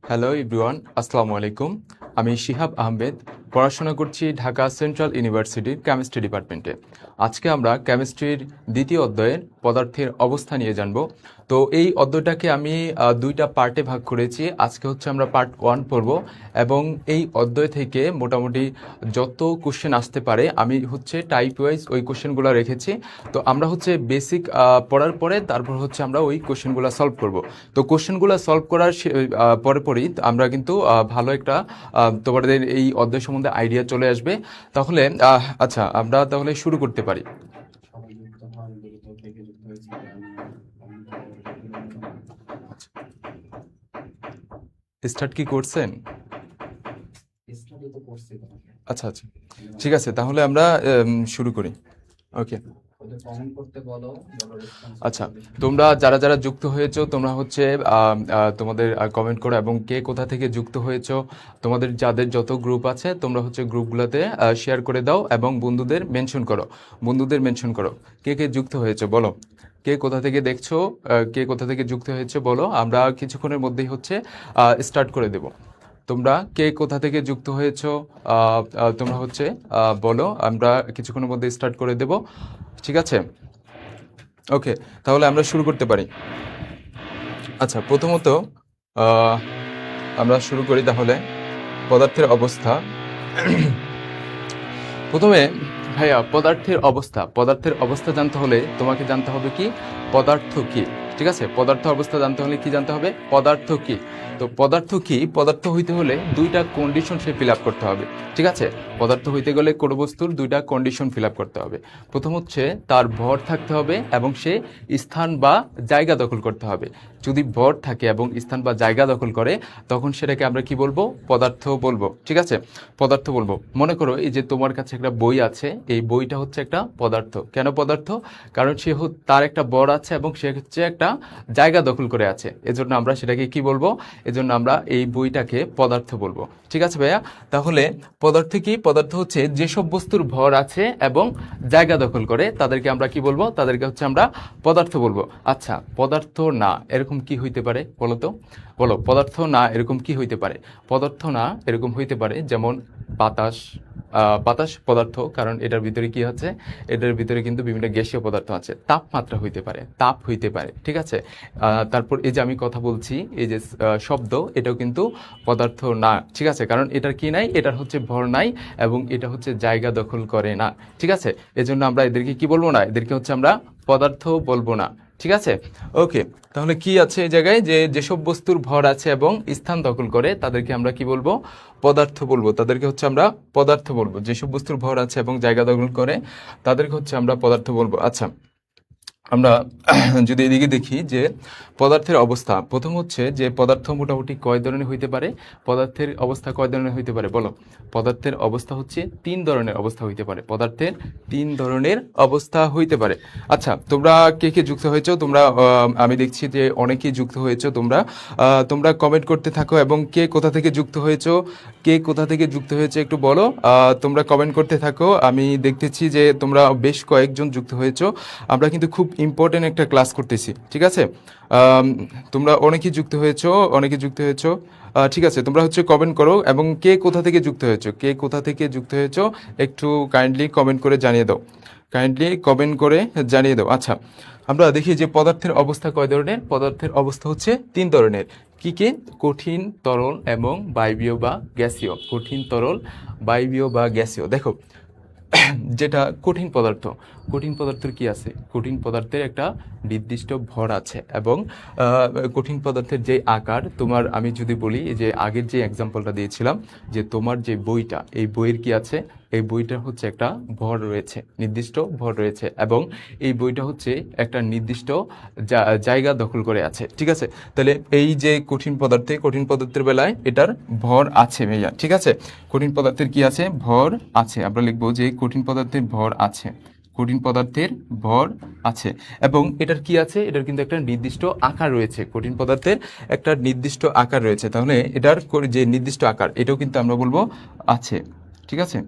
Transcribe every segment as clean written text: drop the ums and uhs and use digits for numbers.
Hello everyone, আসসালামু আলাইকুম। আমি শিহাব আহমেদ, পড়াশোনা করছি ঢাকা সেন্ট্রাল ইউনিভার্সিটির কেমিস্ট্রি ডিপার্টমেন্টে। আজকে আমরা কেমিস্ট্রির দ্বিতীয় অধ্যায়ের পদার্থের অবস্থা নিয়ে জানব। তো এই অধ্যায়টাকে আমি দুইটা পার্টে ভাগ করেছি। আজকে হচ্ছে আমরা পার্ট 1 পড়ব এবং এই অধ্যায় থেকে মোটামুটি যত কোশ্চেন আসতে পারে আমি হচ্ছে টাইপ ওয়াইজ ওই কোশ্চেনগুলো রেখেছি। তো আমরা হচ্ছে বেসিক পড়ার পরে তারপর হচ্ছে আমরা ওই কোশ্চেনগুলো সলভ করব। তো কোশ্চেনগুলো সলভ করার পরেই আমরা কিন্তু ভালো একটা তোমাদের এই অধ্যায় সম্বন্ধে আইডিয়া চলে আসবে। তাহলে আচ্ছা, আমরা তাহলে শুরু করতে পারি। স্টার্ট কি করছেন? আচ্ছা আচ্ছা, ঠিক আছে, তাহলে আমরা শুরু করি। ওকে, আচ্ছা, তোমরা যারা যারা যুক্ত হয়েছো তোমরা হচ্ছে তোমাদের কমেন্ট করো এবং কে কোথা থেকে যুক্ত হয়েছো তোমাদের যাদের যত গ্রুপ আছে তোমরা হচ্ছে গ্রুপগুলোতে শেয়ার করে দাও এবং বন্ধুদের মেনশন করো কে কে যুক্ত হয়েছো বলো। কে কোথা থেকে দেখছো, কে কোথা থেকে যুক্ত হয়েছে বলো। আমরা কিছুক্ষণের মধ্যেই হচ্ছে স্টার্ট করে দেব। তোমরা কে কোথা থেকে যুক্ত হয়েছো তোমরা হচ্ছে বলো, আমরা কিছুক্ষণের মধ্যে স্টার্ট করে দেব। ঠিক আছে, ওকে, তাহলে আমরা শুরু করতে পারি। আচ্ছা, প্রথমত আমরা শুরু করি তাহলে পদার্থের অবস্থা। প্রথমে ভাইয়া, পদার্থের অবস্থা জানতে হলে তোমাকে জানতে হবে কি পদার্থ কি। ঠিক আছে, পদার্থ অবস্থা জানতে হলে কি জানতে হবে, পদার্থ কি। তো পদার্থ কি, পদার্থ হইতে হলে দুইটা কন্ডিশন সে ফিল আপ করতে হবে। ঠিক আছে, পদার্থ হইতে গেলে কোনো বস্তুর দুইটা কন্ডিশন ফিল আপ করতে হবে। প্রথম হচ্ছে তার ভর থাকতে হবে এবং সে স্থান বা জায়গা দখল করতে হবে। যদি ভর থাকে এবং স্থান বা জায়গা দখল করে তখন সেটাকে আমরা কি বলবো, পদার্থ বলবো। ঠিক আছে, পদার্থ বলবো। মনে করো এই যে তোমার কাছে একটা বই আছে, এই বইটা হচ্ছে একটা পদার্থ। কেন পদার্থ? কারণ তার একটা ভর আছে এবং সে হচ্ছে একটা জায়গা দখল করে আছে, এজন্য আমরা সেটাকে কি বলবো, এজন্য আমরা এই বইটাকে পদার্থ বলবো। ঠিক আছে ভাইয়া, তাহলে পদার্থ কি, পদার্থ হচ্ছে যেসব বস্তুর ভর আছে এবং জায়গা দখল করে তাদেরকে আমরা কি বলবো, তাদেরকে হচ্ছে আমরা পদার্থ বলবো। আচ্ছা, পদার্থ না এরকম কি হইতে পারে বলো তো, বলো পদার্থ না এরকম কি হইতে পারে। পদার্থ না এরকম হইতে পারে যেমন বাতাস। বাতাস পদার্থ, কারণ এটার ভিতরে কি আছে, এটার ভিতরে কিন্তু বিভিন্ন গ্যাসীয় পদার্থ আছে। তাপমাত্রা হইতে পারে, তাপ হইতে পারে। ঠিক আছে, তারপর এই যে আমি কথা বলছি, এই যে শব্দ, এটাও কিন্তু পদার্থ না। ঠিক আছে, কারণ এটার কি নাই, এটার হচ্ছে ভর নাই এবং এটা হচ্ছে জায়গা দখল করে না। ঠিক আছে, এজন্য আমরা এদেরকে কি বলবো না, এদেরকে হচ্ছে আমরা পদার্থ বলবো না। ঠিক আছে, ওকে, তাহলে কি আছে এই জায়গায়, যে যেসব বস্তুর ভর আছে এবং স্থান দখল করে তাদেরকে আমরা কি বলবো, পদার্থ বলবো। তাদেরকে হচ্ছে আমরা পদার্থ বলবো, যেসব বস্তুর ভর আছে এবং জায়গা দখল করে তাদেরকে হচ্ছে আমরা পদার্থ বলবো। আচ্ছা, আমরা যদি এদিকে দেখি যে পদার্থের অবস্থা, প্রথম হচ্ছে যে পদার্থ মোটামুটি কয় ধরনের হইতে পারে, পদার্থের অবস্থা কয় ধরনের হইতে পারে বলো। পদার্থের অবস্থা হচ্ছে 3 ধরনের অবস্থা হইতে পারে, পদার্থের 3 ধরনের অবস্থা হইতে পারে। আচ্ছা, তোমরা কে কে যুক্ত হয়েছো, তোমরা আমি দেখছি যে অনেকেই যুক্ত হয়েছো। তোমরা কমেন্ট করতে থাকো এবং কে কোথা থেকে যুক্ত হয়েছো, কে কোথা থেকে যুক্ত হয়েছে একটু বলো। তোমরা কমেন্ট করতে থাকো, আমি দেখতেছি যে তোমরা বেশ কয়েকজন যুক্ত হয়েছো। আমরা কিন্তু খুব ইম্পর্টেন্ট একটা ক্লাস করতেছি। ঠিক আছে, তোমরা অনেকেই যুক্ত হয়েছো, ঠিক আছে, তোমরা হচ্ছে কমেন্ট করো এবং কে কোথা থেকে যুক্ত হয়েছো, কে কোথা থেকে যুক্ত হয়েছো একটু কাইন্ডলি কমেন্ট করে জানিয়ে দাও, আচ্ছা, আমরা দেখি যে পদার্থের অবস্থা কয় ধরনের, পদার্থের অবস্থা হচ্ছে 3 ধরনের। কি কি? কঠিন, তরল এবং বায়বীয় বা গ্যাসীয়। কঠিন, তরল, বায়বীয় বা গ্যাসীয়। দেখো, যেটা কঠিন পদার্থের কি আছে, কঠিন পদার্থের একটা নির্দিষ্ট ভর আছে এবং কঠিন পদার্থের যে আকার, তোমার আমি যদি বলি যে আগের যে এক্সাম্পলটা দিয়েছিলাম, যে তোমার যে বইটা, এই বইয়ের কি আছে, এই বইটার হচ্ছে একটা ভর রয়েছে, নির্দিষ্ট ভর রয়েছে এবং এই বইটা হচ্ছে একটা নির্দিষ্ট জায়গা দখল করে আছে। ঠিক আছে, তাহলে এই যে কঠিন পদার্থের বেলায় এটার ভর আছে ভাইয়া। ঠিক আছে, কঠিন পদার্থের কি আছে, ভর আছে। আমরা লিখবো যে কঠিন পদার্থের ভর আছে, কঠিন পদার্থের ভর আছে এবং এটার কি আছে, এটার কিন্তু একটা নির্দিষ্ট আকার রয়েছে, কঠিন পদার্থের একটা নির্দিষ্ট আকার রয়েছে। তাহলে এটার যে নির্দিষ্ট আকার, এটাও কিন্তু আমরা বলবো আছে। ঠিক আছে,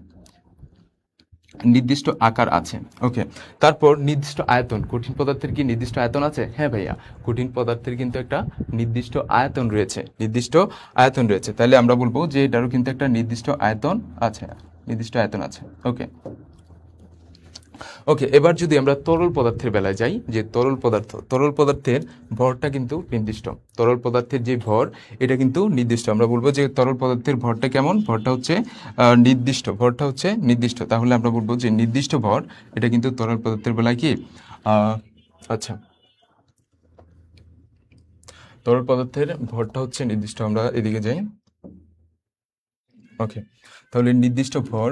নির্দিষ্ট আকার আছে। ওকে, তারপর নির্দিষ্ট আয়তন। কঠিন পদার্থের কি নির্দিষ্ট আয়তন আছে? হ্যাঁ ভাইয়া, কঠিন পদার্থের কিন্তু একটা নির্দিষ্ট আয়তন রয়েছে, নির্দিষ্ট আয়তন রয়েছে। তাহলে আমরা বলবো যে এটারও কিন্তু একটা নির্দিষ্ট আয়তন আছে, নির্দিষ্ট আয়তন আছে। ওকে ওকে, এবার যদি আমরা তরল পদার্থের বেলায় যাই, যে তরল পদার্থের ভরটা কিন্তু নির্দিষ্ট। তরল পদার্থের যে ভর, এটা কিন্তু নির্দিষ্ট। আমরা বলবো যে তরল পদার্থের ভরটা কেমন? ভরটা হচ্ছে নির্দিষ্ট, ভরটা হচ্ছে নির্দিষ্ট। তাহলে আমরা বলবো যে নির্দিষ্ট ভর, এটা কিন্তু তরল পদার্থের বেলায় কি আচ্ছা, তরল পদার্থের ভরটা হচ্ছে নির্দিষ্ট। আমরা এদিকে যাই। ওকে, তাহলে নির্দিষ্ট ভর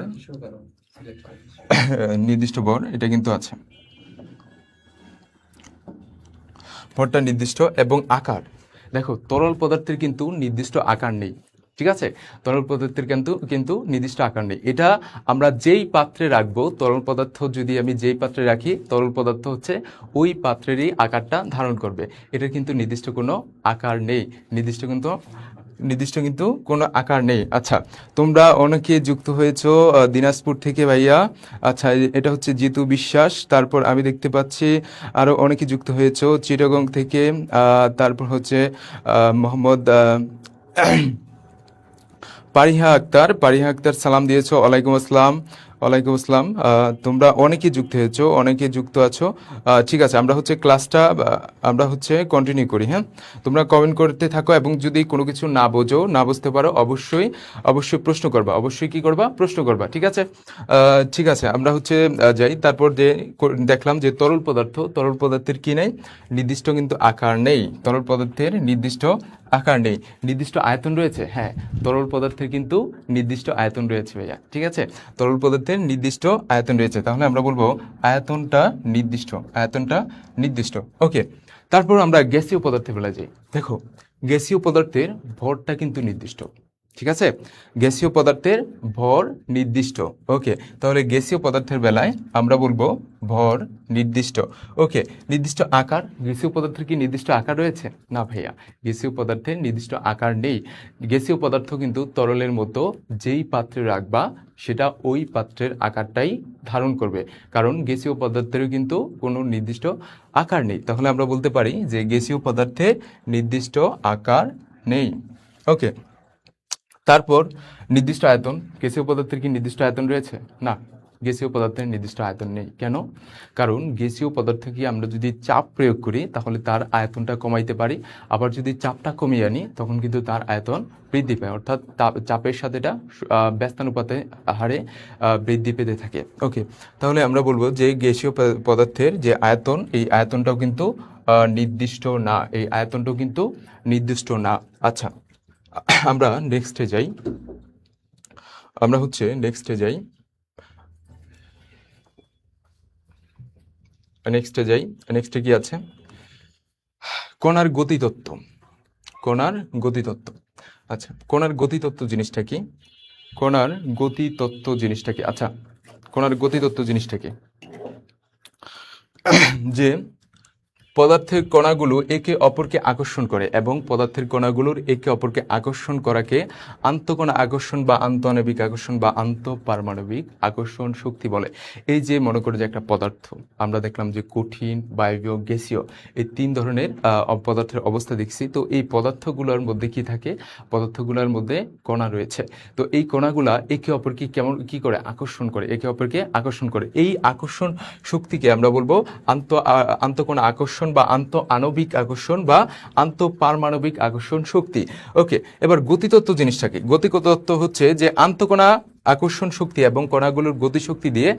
এটা কিন্তু আছে, ভরটা নির্দিষ্ট। এবং আকার, দেখো তরল পদার্থের কিন্তু নির্দিষ্ট আকার নেই, ঠিক আছে? তরল পদার্থের কিন্তু কিন্তু নির্দিষ্ট আকার নেই। এটা আমরা যেই পাত্রে রাখবো, তরল পদার্থ যদি আমি যেই পাত্রে রাখি, তরল পদার্থ হচ্ছে ওই পাত্রেরই আকারটা ধারণ করবে। এটার কিন্তু নির্দিষ্ট কোনো আকার নেই, নির্দিষ্ট কিন্তু কোনো আকার নেই। আচ্ছা, তোমরা অনেকে যুক্ত হয়েছো দিনাজপুর থেকে ভাইয়া। আচ্ছা, এটা হচ্ছে জিতু বিশ্বাস। তারপর আমি দেখতে পাচ্ছি আরও অনেকে যুক্ত হয়েছো চিটাগং থেকে। তারপর হচ্ছে মোহাম্মদ পারিহা আক্তার সালাম দিয়েছো। ওয়ালাইকুম আসসালাম, ওয়ালাইকুম আসসালাম। তোমরা অনেকে যুক্ত হয়েছো, অনেকে যুক্ত আছো। ঠিক আছে, আমরা হচ্ছে ক্লাসটা আমরা হচ্ছে কন্টিনিউ করি। হ্যাঁ, তোমরা কমেন্ট করতে থাকো, এবং যদি কোনো কিছু না বোঝো, না বুঝতে পারো, অবশ্যই অবশ্যই প্রশ্ন করবা, অবশ্যই কি করবা? প্রশ্ন করবা, ঠিক আছে? ঠিক আছে, আমরা হচ্ছে যাই। তারপর যে দেখলাম যে তরল পদার্থের কি নেই? নির্দিষ্ট কিন্তু আকার নেই। তরল পদার্থের নির্দিষ্ট আকার নেই। নির্দিষ্ট আয়তন রয়েছে? হ্যাঁ, তরল পদার্থের কিন্তু নির্দিষ্ট আয়তন রয়েছে ভাইয়া, ঠিক আছে? তরল পদার্থের নির্দিষ্ট আয়তন রয়েছে। তাহলে আমরা বলবো আয়তনটা নির্দিষ্ট, আয়তনটা নির্দিষ্ট। ওকে, তারপর আমরা গ্যাসীয় পদার্থের বেলায় যাই। দেখো, গ্যাসীয় পদার্থের ভরটা কিন্তু নির্দিষ্ট, ঠিক আছে? গ্যাসীয় পদার্থের ভর নির্দিষ্ট। ওকে, তাহলে গ্যাসীয় পদার্থের বেলায় আমরা বলবো ভর নির্দিষ্ট। ওকে, নির্দিষ্ট আকার। গ্যাসীয় পদার্থের কি নির্দিষ্ট আকার রয়েছে? না ভাইয়া, গ্যাসীয় পদার্থের নির্দিষ্ট আকার নেই। গ্যাসীয় পদার্থ কিন্তু তরলের মতো যেই পাত্রে রাখবা, সেটা ওই পাত্রের আকারটাই ধারণ করবে, কারণ গ্যাসীয় পদার্থেরও কিন্তু কোনো নির্দিষ্ট আকার নেই। তাহলে আমরা বলতে পারি যে গ্যাসীয় পদার্থের নির্দিষ্ট আকার নেই। ওকে, তারপর নির্দিষ্ট আয়তন। গ্যাসীয় পদার্থের কি নির্দিষ্ট আয়তন রয়েছে? না, গ্যাসীয় পদার্থের নির্দিষ্ট আয়তন নেই। কেন? কারণ গ্যাসীয় পদার্থকে আমরা যদি চাপ প্রয়োগ করি, তাহলে তার আয়তনটা কমাইতে পারি। আবার যদি চাপটা কমিয়ে আনি, তখন কিন্তু তার আয়তন বৃদ্ধি পায়। অর্থাৎ চাপের সাথে এটা ব্যস্তানুপাতে হারে বৃদ্ধি পেতে থাকে। ওকে, তাহলে আমরা বলবো যে গ্যাসীয় পদার্থের যে আয়তন, এই আয়তনটাও কিন্তু নির্দিষ্ট না, এই আয়তনটাও কিন্তু নির্দিষ্ট না। আচ্ছা, আমরা নেক্সটে যাই। আমরা হচ্ছে নেক্সটে যাই। নেক্সটে কি আছে? কণার গতিতত্ত্ব। কণার গতিতত্ত্ব। আচ্ছা, কণার গতিতত্ত্ব জিনিসটা কি? কণার গতিতত্ত্ব জিনিসটা কি? আচ্ছা, কণার গতিতত্ত্ব জিনিসটা কি? যে পদার্থের কণাগুলো একে অপরকে আকর্ষণ করে, এবং পদার্থের কণাগুলোর একে অপরকে আকর্ষণ করাকে আন্তঃকণা আকর্ষণ বা আন্তঃআণবিক আকর্ষণ বা আন্তঃপারমাণবিক আকর্ষণ শক্তি বলে। এই যে মনে করে যে একটা পদার্থ, আমরা দেখলাম যে কঠিন, বায়বীয়, গ্যাসীয়, এই তিন ধরনের পদার্থের অবস্থা দেখছি। তো এই পদার্থগুলোর মধ্যে কি থাকে? পদার্থগুলোর মধ্যে কণা রয়েছে। তো এই কণাগুলা একে অপরকে কেমন কি করে? আকর্ষণ করে, একে অপরকে আকর্ষণ করে। এই আকর্ষণ শক্তিকে আমরা বলবো আন্তঃকণা আকর্ষণ বা আন্তঃআণবিক আকর্ষণ বা আন্তঃপারমাণবিক আকর্ষণ শক্তি। ওকে, এবার গতিতত্ত্ব জিনিসটা কি? গতিতত্ত্ব হচ্ছে যে আন্তঃকণা আকর্ষণ শক্তি এবং কণাগুলোর গতিশক্তি দিয়ে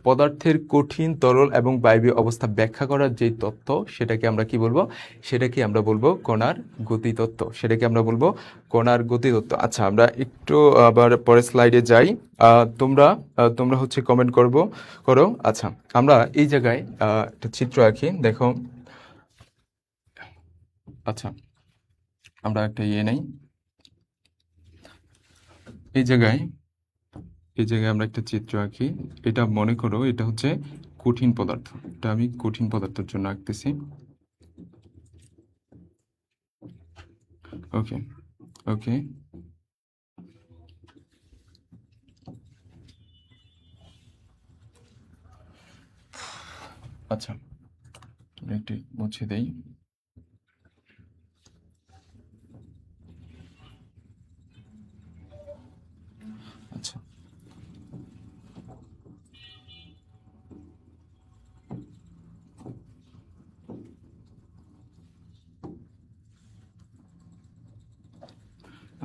পদার্থের কঠিন, তরল এবং বায়বীয় অবস্থা ব্যাখ্যা করার যে তত্ত্ব, সেটাকে আমরা কি বলবো? সেটাকে আমরা বলবো কণার গতিতত্ত্ব। সেটাকে আমরা বলবো কণার গতিতত্ত্ব। আচ্ছা, আমরা একটু আবার পরের স্লাইডে যাই। তোমরা হচ্ছে কমেন্ট করো। আচ্ছা, আমরা এই জায়গায় একটা চিত্র আঁকি, দেখো। আচ্ছা, আমরা একটা নেই। এই জায়গায় আমরা একটা চিত্র আঁকি। এটা মনে করো এটা হচ্ছে কঠিন পদার্থ। এটা আমি কঠিন পদার্থের জন্য আঁকতেছি। ওকে ওকে আচ্ছা, একটু মুছে দেই। আচ্ছা,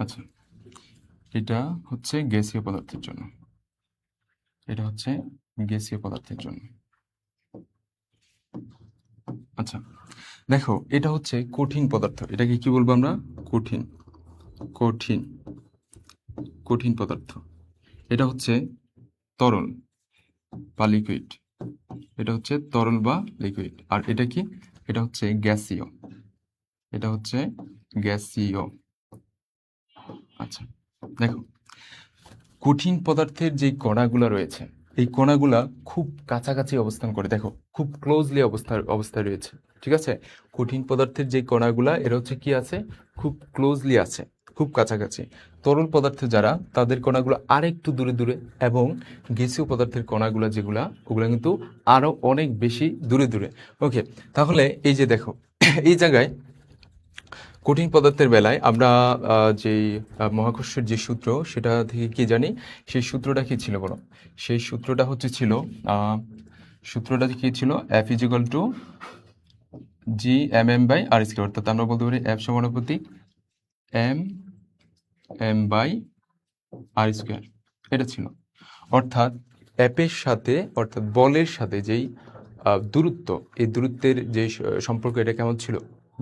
আচ্ছা, এটা হচ্ছে গ্যাসীয় পদার্থের জন্য, এটা হচ্ছে গ্যাসীয় পদার্থের জন্য। আচ্ছা, দেখো এটা হচ্ছে কঠিন পদার্থ, এটাকে কি বলবো আমরা? কঠিন, কঠিন, কঠিন পদার্থ। এটা হচ্ছে তরল বা লিকুইড, এটা হচ্ছে তরল বা লিকুইড। আর এটা কি? এটা হচ্ছে গ্যাসীয়, এটা হচ্ছে গ্যাসীয়। আচ্ছা, দেখো কঠিন পদার্থের যে কণাগুলো রয়েছে, এই কণাগুলা খুব কাছাকাছি অবস্থান করে, দেখো খুব ক্লোজলি অবস্থায় রয়েছে, ঠিক আছে? কঠিন পদার্থের যে কণাগুলা এরা হচ্ছে কি আছে? খুব ক্লোজলি আছে, খুব কাছাকাছি। তরল পদার্থে যারা, তাদের কণাগুলো আরেকটু দূরে দূরে, এবং গ্যাসীয় পদার্থের কণাগুলো যেগুলা, ওগুলা কিন্তু আরো অনেক বেশি দূরে দূরে। ওকে, তাহলে এই যে দেখো এই জায়গায় কঠিন পদার্থের বেলায় আমরা যেই মহাকর্ষের যে সূত্র, সেটা থেকে কি জানি? সেই সূত্রটা কি ছিল বলো? সেই সূত্রটা হচ্ছে ছিল, সূত্রটা কি ছিল? F is equal to G M M by R square. অর্থাৎ আমরা বলতে পারি এফ সমানুপাতিক M M by R square, এটা ছিল। অর্থাৎ অ্যাপের সাথে, অর্থাৎ বলের সাথে যেই দূরত্ব, এই দূরত্বের যে সম্পর্ক, এটা কেমন ছিল?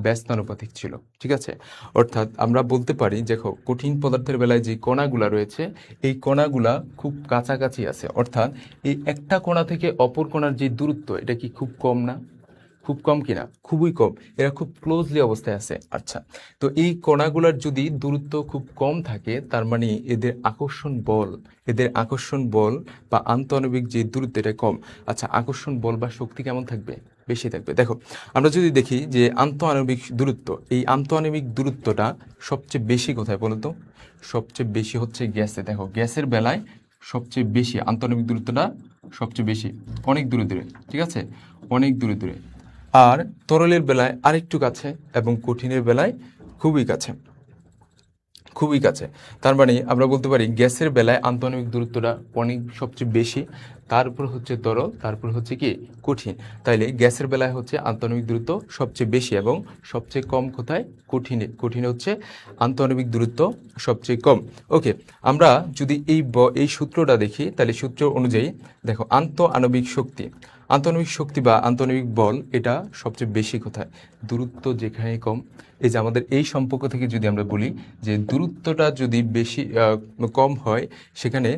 ব্যস্তানুপাতিক ছিল, ঠিক আছে? অর্থাৎ আমরা বলতে পারি, দেখো কঠিন পদার্থের বেলায় যে কণাগুলা রয়েছে, এই কণাগুলা খুব কাছাকাছি আছে। অর্থাৎ এই একটা কণা থেকে অপর কণার যে দূরত্ব, এটা কি খুব কম না? খুব কম কিনা? খুবই কম, এরা খুব ক্লোজলি অবস্থায় আছে। আচ্ছা, তো এই কণাগুলোর যদি দূরত্ব খুব কম থাকে, তার মানে এদের আকর্ষণ বল, এদের আকর্ষণ বল বা আন্তঃআণবিক যে দূরত্ব, এটা কম। আচ্ছা, আকর্ষণ বল বা শক্তি কেমন থাকবে? বেশি থাকবে। দেখো আমরা যদি দেখি যে আন্তঃআণবিক দূরত্ব, এই আন্তঃআণবিক দূরত্বটা সবচেয়ে বেশি কোথায় বলো তো? সবচেয়ে বেশি হচ্ছে গ্যাসে। দেখো গ্যাসের বেলায় সবচেয়ে বেশি আন্তঃআণবিক দূরত্বটা সবচেয়ে বেশি, অনেক দূরে দূরে, ঠিক আছে? অনেক দূরে দূরে। আর তরলের বেলায় আরেকটু কাছে, এবং কঠিনের বেলায় খুবই কাছে, খুবই কাছে। তার মানে আমরা বলতে পারি গ্যাসের বেলায় আন্তঃআণবিক দূরত্বটা অনেক সবচেয়ে বেশি, তারপর হচ্ছে তরল, তারপর হচ্ছে কি? কঠিন। তাইলে গ্যাসের বেলায় হচ্ছে আন্তঃআণবিক দূরত্ব সবচেয়ে বেশি, এবং সবচেয়ে কম কোথায়? কঠিনে। কঠিনে হচ্ছে আন্তঃআণবিক দূরত্ব সবচেয়ে কম। ওকে, আমরা যদি এই সূত্রটা দেখি, তাহলে সূত্র অনুযায়ী দেখো আন্তঃআণবিক শক্তি, আন্তঃআণবিক শক্তি বা আন্তঃআণবিক বল, এটা সবচেয়ে বেশি কোথায়? দূরত্ব যেখানে কম। এই যে আমাদের এই সম্পর্ক থেকে যদি আমরা বলি যে দূরত্বটা যদি বেশি কম হয়, সেখানে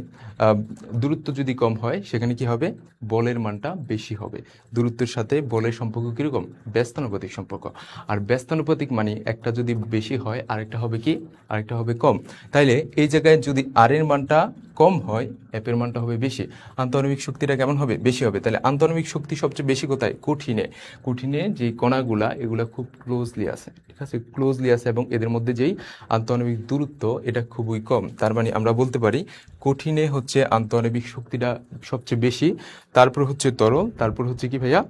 দূরত্ব যদি কম হয়, সেখানে কি হবে? বলের মানটা বেশি হবে। দূরত্বের সাথে বলের সম্পর্ক কীরকম? ব্যস্তানুপাতিক সম্পর্ক। আর ব্যস্তানুপাতিক মানে একটা যদি বেশি হয়, আরেকটা হবে কি? আরেকটা হবে কম। তাইলে এই জায়গায় যদি আর এর মানটা কম হয়, অ্যাপের মানটা হবে বেশি, আন্তঃআণবিক শক্তিটা কেমন হবে? বেশি হবে। তাহলে আন্তঃআণবিক শক্তি সবচেয়ে বেশি কোথায়? কঠিনে। কঠিনে যে কণাগুলা, এগুলা খুব ক্লোজলি আছে, ঠিক আছে? ক্লোজলি আছে, এবং এদের মধ্যে যেই আন্তঃআণবিক দূরত্ব, এটা খুবই কম। তার মানে আমরা বলতে পারি কঠিনে হচ্ছে আন্তঃআণবিক শক্তিটা সবচেয়ে বেশি, তারপর হচ্ছে তরল, তারপর হচ্ছে কি ভাইয়া?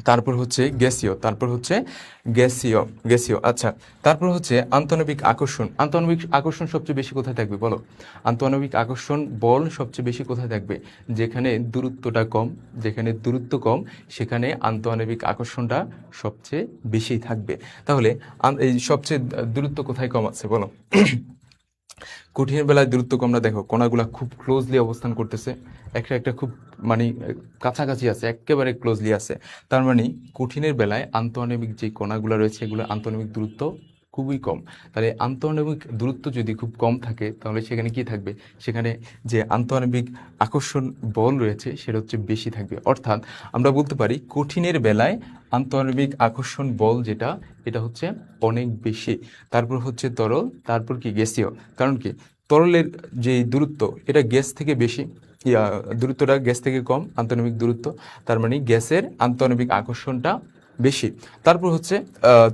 তারপর হচ্ছে গ্যাসীয়, তারপর হচ্ছে গ্যাসীয়, গ্যাসীয়। আচ্ছা, তারপর হচ্ছে আন্তঃআণবিক আকর্ষণ। আন্তঃআণবিক আকর্ষণ সবচেয়ে বেশি কোথায় থাকবে বলো? আন্তঃআণবিক আকর্ষণ বল সবচেয়ে বেশি কোথায় থাকবে? যেখানে দূরত্বটা কম, যেখানে দূরত্ব কম, সেখানে আন্তঃআণবিক আকর্ষণটা সবচেয়ে বেশি থাকবে। তাহলে এই সবচেয়ে দূরত্ব কোথায় কম আছে বলো? কঠিনের বেলায় দূরত্ব কম না, দেখো কণাগুলা খুব ক্লোজলি অবস্থান করতেছে, একটা একটা খুব মানে কাছাকাছি আছে, একেবারে ক্লোজলি আছে। তার মানে কঠিনের বেলায় আন্তঃআণবিক যে কণাগুলো রয়েছে, এগুলো আন্তঃআণবিক দূরত্ব খুবই কম। তাহলে আন্তঃআণবিক দূরত্ব যদি খুব কম থাকে, তাহলে সেখানে কি থাকবে? সেখানে যে আন্তঃআণবিক আকর্ষণ বল রয়েছে, সেটা হচ্ছে বেশি থাকবে। অর্থাৎ আমরা বলতে পারি কঠিনের বেলায় আন্তঃআণবিক আকর্ষণ বল যেটা, এটা হচ্ছে অনেক বেশি। তারপর হচ্ছে তরল, তারপর কি? গ্যাসীয়। কারণ কি? তরলের যে দূরত্ব, এটা গ্যাস থেকে বেশি, দূরত্বটা গ্যাস থেকে কম, আন্তঃআণবিক দূরত্ব। তার মানে গ্যাসের আন্তঃআণবিক আকর্ষণটা বেশি। তারপর হচ্ছে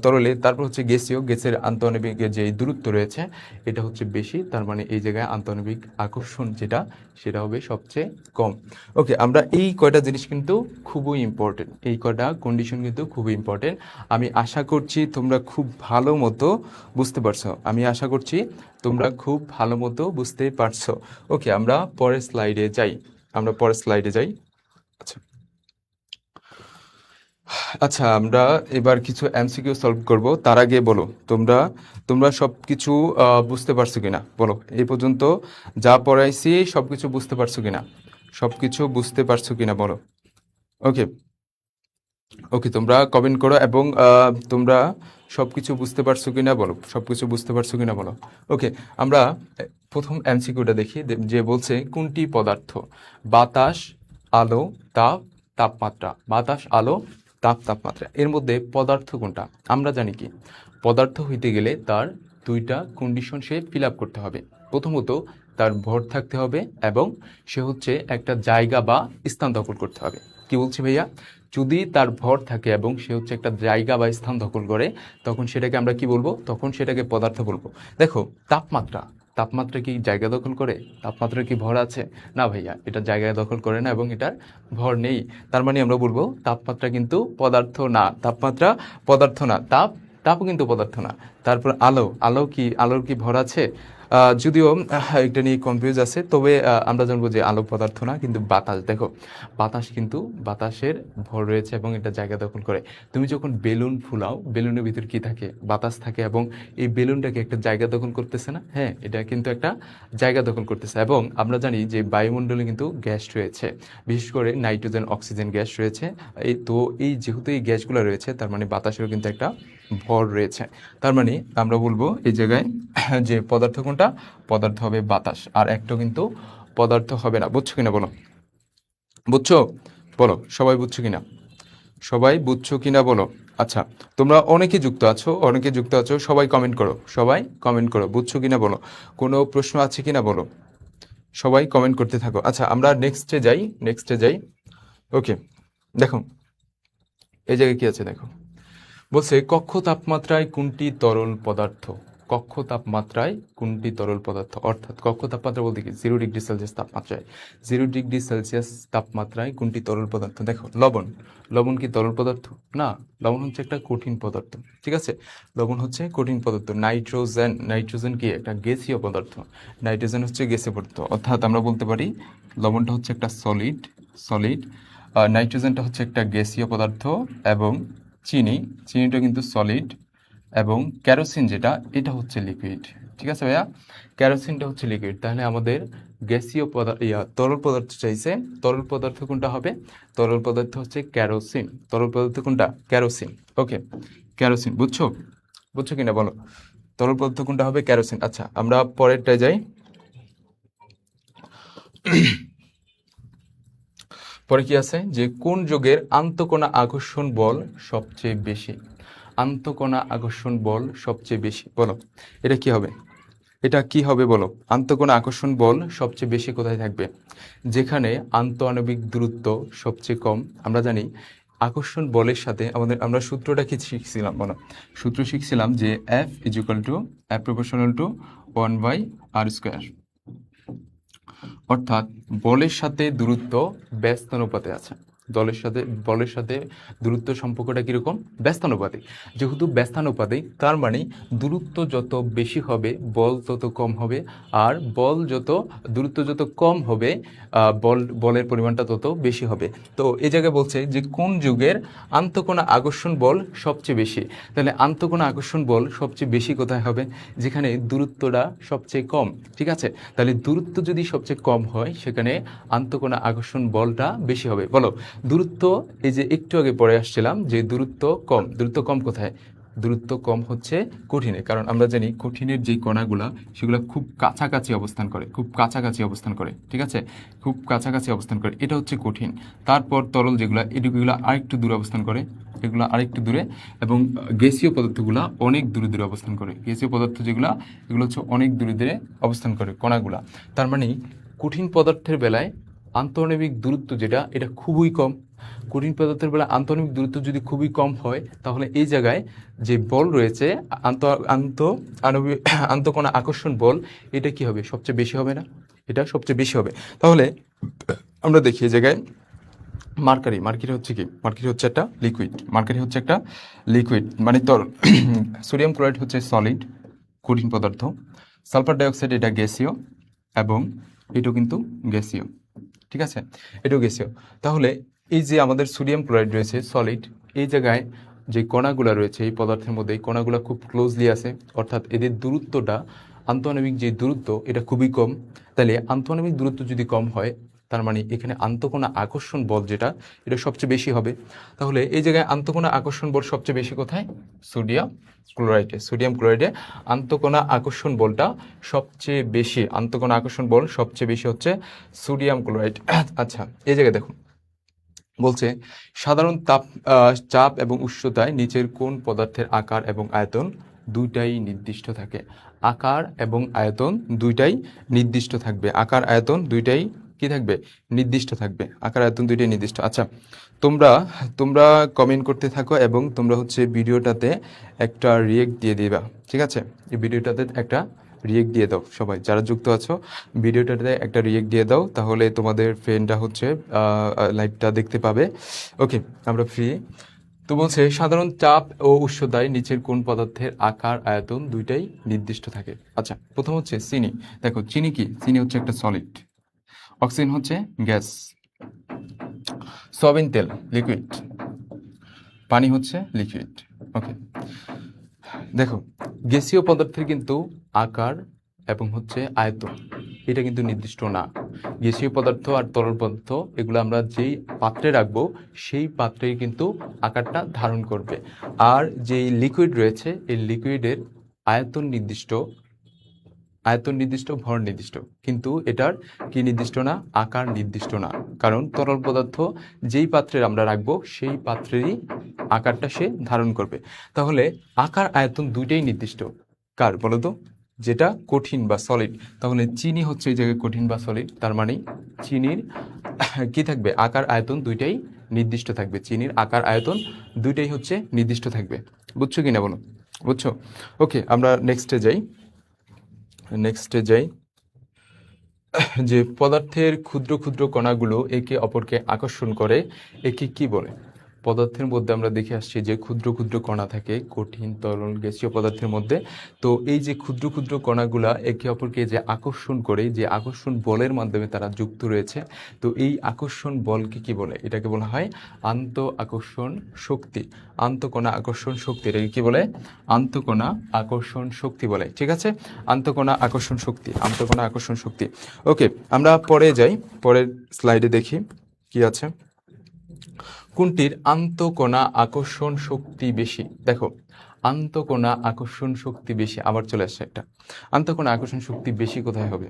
তরলে, তারপর হচ্ছে গ্যাসীয়, গ্যাসের আন্তঃআণবিক যে দূরত্ব রয়েছে এটা হচ্ছে বেশি, তার মানে এই জায়গায় আন্তঃআণবিক আকর্ষণ যেটা সেটা হবে সবচেয়ে কম। ওকে, আমরা এই কয়টা জিনিস কিন্তু খুবই ইম্পর্টেন্ট, এই কয়টা কন্ডিশন কিন্তু খুবই ইম্পর্টেন্ট। আমি আশা করছি তোমরা খুব ভালো মতো বুঝতে পারছো, আমি আশা করছি তোমরা খুব ভালো মতো বুঝতে পারছো। ওকে, আমরা পরের স্লাইডে যাই, আমরা পরের স্লাইডে যাই। আচ্ছা আচ্ছা, আমরা এবার কিছু এমসিকিউ সলভ করব। তার আগে বলো তোমরা তোমরা সব কিছু বুঝতে পারছো কিনা, বলো এই পর্যন্ত যা পড়াইছি সব কিছু বুঝতে পারছো কিনা, সব কিছু বুঝতে পারছো কিনা বলো। ওকে, ওকে, তোমরা কমেন্ট করো এবং তোমরা সব কিছু বুঝতে পারছো কিনা বলো, সব কিছু বুঝতে পারছো কিনা বলো। ওকে, আমরা প্রথম এমসিকিউটা দেখি যে বলছে কোনটি পদার্থ বাতাস, আলো, তাপ, তাপমাত্রা। বাতাস, আলো, তাপ, তাপমাত্রা, এর মধ্যে পদার্থ কোনটা? আমরা জানি কি পদার্থ হইতে গেলে তার দুইটা কন্ডিশন সে ফিল আপ করতে হবে। প্রথমত তার ভর থাকতে হবে এবং সে হচ্ছে একটা জায়গা বা স্থান দখল করতে হবে। কি বলছি ভাইয়া? যদি তার ভর থাকে এবং সে হচ্ছে একটা জায়গা বা স্থান দখল করে তখন সেটাকে আমরা কি বলবো? তখন সেটাকে পদার্থ বলবো। দেখো তাপমাত্রা, তাপমাত্রা কি জায়গা দখল করে? তাপমাত্রা কি ভর আছে? না ভাইয়া, এটা জায়গায় দখল করে না এবং এটার ভর নেই। তার মানে আমরা বলবো তাপমাত্রা কিন্তু পদার্থ না, তাপমাত্রা পদার্থ না। তাপও কিন্তু পদার্থ না। তারপর আলো, আলো কি, আলোর কি ভর আছে? যদিও এটা নিয়ে কনফিউজ আছে, তবে আমরা জানবো যে আলো পদার্থ না। কিন্তু বাতাস, দেখো বাতাস কিন্তু, বাতাসের ভর রয়েছে এবং এটা জায়গা দখল করে। তুমি যখন বেলুন ফুলাও, বেলুনের ভিতর কি থাকে? বাতাস থাকে এবং এই বেলুনটাকে একটা জায়গা দখল করতেছে না? হ্যাঁ, এটা কিন্তু একটা জায়গা দখল করতেছে। এবং আমরা জানি যে বায়ুমণ্ডলে কিন্তু গ্যাস রয়েছে, বিশেষ করে নাইট্রোজেন, অক্সিজেন গ্যাস রয়েছে। এই যেহেতু এই গ্যাসগুলো রয়েছে তার মানে বাতাসেরও কিন্তু একটা ভর রয়েছে। তার মানে আমরা বলবো এই জায়গায় যে পদার্থ কোনটা? পদার্থ হবে বাতাস, আর একটা কিন্তু পদার্থ হবে না। বুঝছো কিনা বলো, বুঝছো? বলো সবাই বুঝছো কিনা, সবাই বুঝছো কিনা বলো। আচ্ছা, তোমরা অনেকে যুক্ত আছো, অনেকে যুক্ত আছো, সবাই কমেন্ট করো, সবাই কমেন্ট করো, বুঝছো কিনা বলো। কোনো প্রশ্ন আছে কিনা বলো, সবাই কমেন্ট করতে থাকো। আচ্ছা, আমরা নেক্সটে যাই, নেক্সটে যাই। ওকে, দেখো এই জায়গায় কি আছে দেখো, বলছে কক্ষ তাপমাত্রায় কোনটি তরল পদার্থ? কক্ষ তাপমাত্রায় কোনটি তরল পদার্থ? অর্থাৎ কক্ষ তাপমাত্রা বলতে কি 0 ডিগ্রি সেলসিয়াস তাপমাত্রায়, 0 ডিগ্রি সেলসিয়াস তাপমাত্রায় কোনটি তরল পদার্থ? দেখো লবণ, লবণ কি তরল পদার্থ? না, লবণ হচ্ছে একটা কঠিন পদার্থ। ঠিক আছে, লবণ হচ্ছে কঠিন পদার্থ। নাইট্রোজেন, নাইট্রোজেন কি একটা গ্যাসীয় পদার্থ, নাইট্রোজেন হচ্ছে গ্যাসীয় পদার্থ। অর্থাৎ আমরা বলতে পারি লবণটা হচ্ছে একটা সলিড, সলিড, নাইট্রোজেনটা হচ্ছে একটা গ্যাসীয় পদার্থ এবং চিনি, চিনিটা কিন্তু সলিড, এবং কেরোসিন যেটা এটা হচ্ছে লিকুইড। ঠিক আছে ভাইয়া, কেরোসিনটা হচ্ছে লিকুইড। তাহলে আমাদের গ্যাসীয় পদার্থ, তরল পদার্থ চাইছে, তরল পদার্থ কোনটা হবে? তরল পদার্থ হচ্ছে কেরোসিন। তরল পদার্থ কোনটা? কেরোসিন। ওকে, কেরোসিন, বুঝছো? বুঝছো কিনা বলো, তরল পদার্থ কোনটা হবে? কেরোসিন। আচ্ছা, আমরা পরেরটায় যাই। পরে কি আছে যে কোন যৌগের আন্তঃকণা আকর্ষণ বল সবচেয়ে বেশি? আন্তঃকণা আকর্ষণ বল সবচেয়ে বেশি, বলো এটা কি হবে? এটা কি হবে বলো? আন্তঃকণা আকর্ষণ বল সবচেয়ে বেশি কোথায় থাকবে? যেখানে আন্তঃআণবিক দূরত্ব সবচেয়ে কম। আমরা জানি আকর্ষণ বলের সাথে আমরা সূত্রটা কি শিখছিলাম বলো? সূত্র শিখছিলাম যে F = F = 1/r²। অর্থাৎ বলের সাথে দূরত্ব ব্যস্তানুপাতে আছে। বলের সাথে দূরত্ব সম্পর্কটা কিরকম? ব্যস্তানুপাতিক। যেহেতু ব্যস্তানুপাতিক তার মানে দূরত্ব যত বেশি হবে বল তত কম হবে, আর দূরত্ব যত কম হবে বলের পরিমাণটা তত বেশি হবে। তো এই জায়গায় বলছে যে কোন যৌগের আন্তঃকণা আকর্ষণ বল সবচেয়ে বেশি। তাহলে আন্তঃকণা আকর্ষণ বল সবচেয়ে বেশি কোথায় হবে? যেখানে দূরত্বটা সবচেয়ে কম। ঠিক আছে, তাহলে দূরত্ব যদি সবচেয়ে কম হয় সেখানে আন্তঃকণা আকর্ষণ বলটা বেশি হবে। বলো দূরত্ব, এই যে একটু আগে পড়ে আসছিলাম যে দূরত্ব কম, দূরত্ব কম কোথায়? দূরত্ব কম হচ্ছে কঠিনে, কারণ আমরা জানি কঠিনের যে কণাগুলা সেগুলো খুব কাছাকাছি অবস্থান করে, খুব কাছাকাছি অবস্থান করে। ঠিক আছে, খুব কাছাকাছি অবস্থান করে, এটা হচ্ছে কঠিন। তারপর তরল যেগুলো এগুলো আরেকটু দূরে অবস্থান করে, এগুলো আরেকটু দূরে, এবং গ্যাসীয় পদার্থগুলো অনেক দূরে দূরে অবস্থান করে। গ্যাসীয় পদার্থ যেগুলো এগুলো হচ্ছে অনেক দূরে দূরে অবস্থান করে কণাগুলা। তার মানে কঠিন পদার্থের বেলায় আন্তঃআণবিক দূরত্ব যেটা এটা খুবই কম, কঠিন পদার্থের বেলা আন্তঃআণবিক দূরত্ব যদি খুবই কম হয় তাহলে এই জায়গায় যে বল রয়েছে আন্তঃআণবিক আন্তঃকণা আকর্ষণ বল, এটা কি হবে? সবচেয়ে বেশি হবে না? এটা সবচেয়ে বেশি হবে। তাহলে আমরা দেখি এই জায়গায় মার্কারি হচ্ছে কি? মার্কারি হচ্ছে একটা লিকুইড। মার্কারি হচ্ছে একটা লিকুইড মানে তরল। সোডিয়াম ক্লোরাইড হচ্ছে সলিড কঠিন পদার্থ। সালফার ডাইঅক্সাইড এটা গ্যাসীয় এবং এটাও কিন্তু গ্যাসীয়, ঠিক আছে, এটাও গ্যাসীয়। তাহলে এই যে আমাদের সোডিয়াম ক্লোরাইড রয়েছে সলিড, এই জায়গায় যে কণাগুলো রয়েছে এই পদার্থের মধ্যে, এই কণাগুলো খুব ক্লোজলি আছে, অর্থাৎ এদের দূরত্বটা আন্তঃআণবিক যে দূরত্ব এটা খুবই কম। তাহলে আন্তঃআণবিক দূরত্ব যদি কম হয় তার মানে এখানে আন্তঃকণা আকর্ষণ বল যেটা এটা সবচেয়ে বেশি হবে। তাহলে এই জায়গায় আন্তঃকণা আকর্ষণ বল সবচেয়ে বেশি কোথায়? সোডিয়াম ক্লোরাইডে আন্তঃকণা আকর্ষণ বলটা সবচেয়ে বেশি। আন্তঃকণা আকর্ষণ বল সবচেয়ে বেশি হচ্ছে সোডিয়াম ক্লোরাইড। আচ্ছা, এই জায়গায় দেখুন বলছে সাধারণ চাপ এবং উষ্ণতায় নিচের কোন পদার্থের আকার এবং আয়তন দুইটাই নির্দিষ্ট থাকে? আকার এবং আয়তন দুইটাই নির্দিষ্ট থাকবে। আকার আয়তন দুইটাই কি থাকবে? নির্দিষ্ট থাকবে। আকার আয়তন দুইটাই নির্দিষ্ট। আচ্ছা, তোমরা তোমরা কমেন্ট করতে থাকো এবং তোমরা হচ্ছে ভিডিওটাতে একটা রিয়েক্ট দিয়ে দিবা, ঠিক আছে? এই ভিডিওটাতে একটা রিয়েক্ট দিয়ে দাও, সবাই যারা যুক্ত আছো ভিডিওটাতে একটা রিয়েক্ট দিয়ে দাও, তাহলে তোমাদের ফ্রেন্ডরা হচ্ছে লাইভটা দেখতে পাবে। ওকে, আমরা ফ্রি। তো বলছে সাধারণ চাপ ও উষ্ণতায় নিচের কোন পদার্থের আকার আয়তন দুইটাই নির্দিষ্ট থাকে? আচ্ছা, প্রথম হচ্ছে চিনি। দেখো চিনি কি? চিনি হচ্ছে একটা সলিড, অক্সিজেন হচ্ছে গ্যাস, সয়াবিন তেল লিকুইড, পানি হচ্ছে লিকুইড। ওকে, দেখো গ্যাসীয় পদার্থের কিন্তু আকার এবং হচ্ছে আয়তন এটা কিন্তু নির্দিষ্ট না। গ্যাসীয় পদার্থ আর তরল পদার্থ এগুলো আমরা যেই পাত্রে রাখবো সেই পাত্রেই কিন্তু আকারটা ধারণ করবে। আর যেই লিকুইড রয়েছে এই লিকুইডের আয়তন নির্দিষ্ট, ভর নির্দিষ্ট, কিন্তু এটার কি নির্দিষ্ট না? আকার নির্দিষ্ট না। কারণ তরল পদার্থ যেই পাত্রে আমরা রাখবো সেই পাত্রেরই আকারটা সে ধারণ করবে। তাহলে আকার আয়তন দুইটাই নির্দিষ্ট। কার বলো তো? যেটা কঠিন বা সলিড। তাহলে চিনি হচ্ছে এই জায়গায় কঠিন বা সলিড, তার মানে চিনির কি থাকবে? আকার আয়তন দুইটাই নির্দিষ্ট থাকবে। চিনির আকার আয়তন দুইটাই হচ্ছে নির্দিষ্ট থাকবে। বুঝছো কিনা বলো? বুঝছো? ওকে, আমরা নেক্সটে যাই। যে পদার্থের ক্ষুদ্র ক্ষুদ্র কণাগুলো একে অপরকে আকর্ষণ করে একে কি বলে? পদার্থের মধ্যে আমরা দেখে আসছি যে ক্ষুদ্র ক্ষুদ্র কণা থাকে কঠিন তরল গ্যাসীয় পদার্থের মধ্যে। তো এই যে ক্ষুদ্র ক্ষুদ্র কণাগুলা একে অপরকে যে আকর্ষণ করে, যে আকর্ষণ বলের মাধ্যমে তারা যুক্ত রয়েছে, তো এই আকর্ষণ বলকে কি বলে? এটাকে বলা হয় আন্ত আকর্ষণ শক্তি। আন্তঃকণা আকর্ষণ শক্তি, এটাকে কি বলে? আন্তঃকণা আকর্ষণ শক্তি বলে, ঠিক আছে? আন্তঃকণা আকর্ষণ শক্তি, আন্তঃকণা আকর্ষণ শক্তি। ওকে, আমরা পরে যাই, পরের স্লাইডে দেখি কি আছে। কোনটির আন্তঃকণা আকর্ষণ শক্তি বেশি? দেখো আন্তঃকণা আকর্ষণ শক্তি বেশি, আবার চলে আসছে একটা। আন্তঃকণা আকর্ষণ শক্তি বেশি কোথায় হবে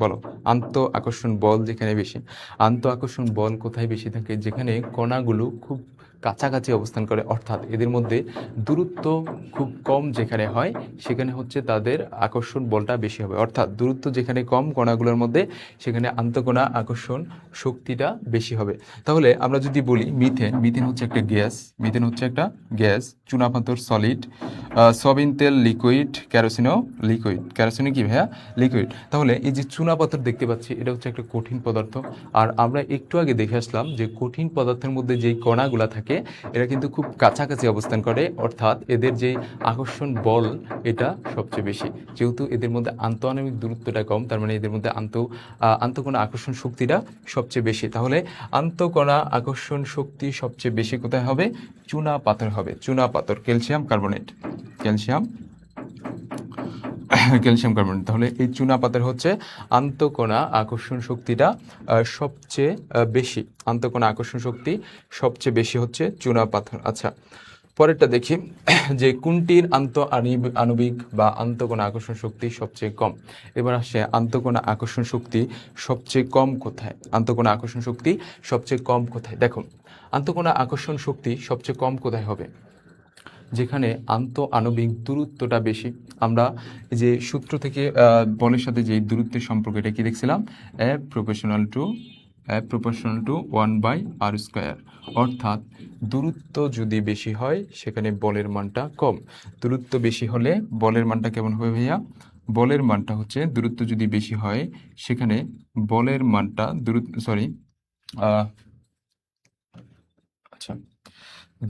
বলো? আন্ত আকর্ষণ বল যেখানে বেশি। আন্ত আকর্ষণ বল কোথায় বেশি থাকে? যেখানে কণাগুলো খুব কাছাকাছি অবস্থান করে, অর্থাৎ এদের মধ্যে দূরত্ব খুব কম যেখানে হয় সেখানে হচ্ছে তাদের আকর্ষণ বলটা বেশি হবে। অর্থাৎ দূরত্ব যেখানে কম কণাগুলোর মধ্যে সেখানে আন্তঃকণা আকর্ষণ শক্তিটা বেশি হবে। তাহলে আমরা যদি বলি মিথেন হচ্ছে একটা গ্যাস, চুনাপাথর সলিড, সয়াবিন তেল লিকুইড, কেরোসিনও লিকুইড। কেরোসিন কি ভাইয়া? লিকুইড। তাহলে এই যে চুনাপাথর দেখতে পাচ্ছি এটা হচ্ছে একটা কঠিন পদার্থ। আর আমরা একটু আগে দেখে আসলাম যে কঠিন পদার্থের মধ্যে যেই কণাগুলা থাকে এরা কিন্তু খুব কাছাকাছি অবস্থান করে, অর্থাৎ এদের যে আকর্ষণ বল এটা সবচেয়ে বেশি। যেহেতু এদের মধ্যে আন্তঃআণবিক দূরত্বটা কম, তার মানে এদের মধ্যে আন্তঃকণা আকর্ষণ শক্তিটা সবচেয়ে বেশি। তাহলে আন্তঃকণা আকর্ষণ শক্তি সবচেয়ে বেশি কোথায় হবে? চুনা পাথর হবে। চুনা পাথর, ক্যালসিয়াম কার্বনেট। তাহলে এই চুনা পাথর হচ্ছে আন্তঃকণা আকর্ষণ শক্তিটা সবচেয়ে বেশি। আন্তঃকণা আকর্ষণ শক্তি সবচেয়ে বেশি হচ্ছে চুনা পাথর। আচ্ছা, পরেরটা দেখি যে কোনটির আণবিক বা আন্তঃকণা আকর্ষণ শক্তি সবচেয়ে কম। এবার আসছে আন্তঃকণা আকর্ষণ শক্তি সবচেয়ে কম কোথায়? আন্তঃকণা আকর্ষণ শক্তি সবচেয়ে কম কোথায়? দেখো আন্তঃকণা আকর্ষণ শক্তি সবচেয়ে কম কোথায় হবে? যেখানে আণবিক দূরত্বটা বেশি। আমরা যে সূত্র থেকে বলের সাথে যে দূরত্বের সম্পর্ক এটা কি দেখছিলাম? A proportional to proportional to 1/r²। অর্থাৎ দূরত্ব যদি বেশি হয় সেখানে বলের মানটা কম। দূরত্ব বেশি হলে বলের মানটা কেমন হবে ভাইয়া? বলের মানটা হচ্ছে, দূরত্ব যদি বেশি হয় সেখানে বলের মানটা আচ্ছা,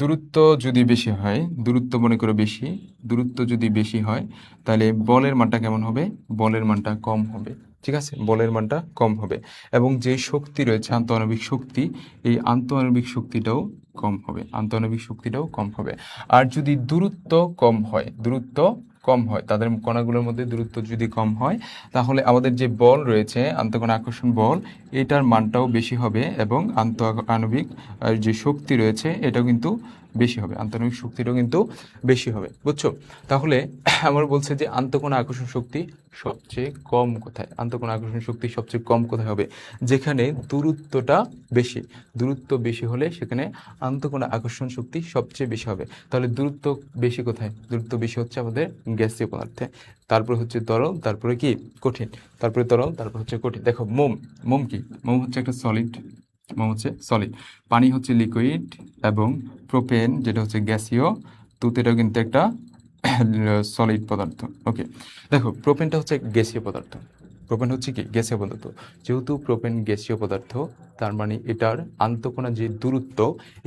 দূরত্ব যদি বেশি হয়, দূরত্ব মনে করো বেশি, দূরত্ব যদি বেশি হয় তাহলে বলের মানটা কেমন হবে? বলের মানটা কম হবে। ঠিক আছে, বলের মানটা কম হবে। এবং যে শক্তি রয়েছে আন্তঃআণবিক শক্তি, এই আন্তঃআণবিক শক্তিটাও কম হবে, আন্তঃআণবিক শক্তিটাও কম হবে। আর যদি দূরত্ব কম হয়, দূরত্ব কম হয়, তাদের কণাগুলোর মধ্যে দূরত্ব যদি কম হয়, তাহলে আমাদের যে বল রয়েছে আন্তঃকণা আকর্ষণ বল, এটার মানটাও বেশি হবে এবং আণবিক যে শক্তি রয়েছে এটাও কিন্তু বেশি হবে, আন্তঃআণবিক শক্তিটাও কিন্তু বেশি হবে। বুঝছো? তাহলে আমার বলছে যে আন্তঃকণা আকর্ষণ শক্তি সবচেয়ে কম কোথায়? আন্তঃকণা আকর্ষণ শক্তি সবচেয়ে কম কোথায় হবে? যেখানে দূরত্বটা বেশি। দূরত্ব বেশি হলে সেখানে আন্তঃকণা আকর্ষণ শক্তি সবচেয়ে বেশি হবে। তাহলে দূরত্ব বেশি কোথায়? দূরত্ব বেশি হচ্ছে আমাদের গ্যাসীয় পদার্থে, তারপর হচ্ছে তরল, তারপরে কি কঠিন, তারপরে তরল, তারপর হচ্ছে কঠিন। দেখো মোম, মোম কি? মোম হচ্ছে একটা সলিড, মোম হচ্ছে সলিড। পানি হচ্ছে লিকুইড এবং প্রোপেন যেটা হচ্ছে গ্যাসীয়, তুত এটাও কিন্তু একটা সলিড পদার্থ। ওকে, দেখো প্রোপেনটা হচ্ছে গ্যাসীয় পদার্থ, প্রোপেন হচ্ছে কি গ্যাসীয় পদার্থ। যেহেতু প্রোপেন গ্যাসীয় পদার্থ, তার মানে এটার আন্তঃকণা যে দূরত্ব,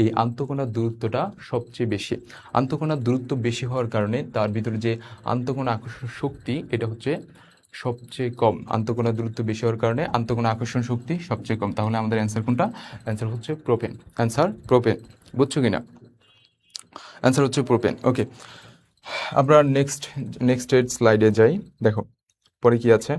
এই আন্তঃকণার দূরত্বটা সবচেয়ে বেশি। আন্তঃকণার দূরত্ব বেশি হওয়ার কারণে তার ভিতরে যে আন্তঃকণা আকর্ষণ শক্তি এটা হচ্ছে সবচেয়ে কম। আন্তঃকণার দূরত্ব বেশি হওয়ার কারণে আন্তঃকণা আকর্ষণ শক্তি সবচেয়ে কম। তাহলে আমাদের অ্যান্সার কোনটা? অ্যান্সার হচ্ছে প্রোপেন। Answer propane. বুঝছো কিনা? অ্যান্সার হচ্ছে প্রোপেন। ওকে, আমরা নেক্সট স্লাইডে যাই। দেখো পরে কি আছে,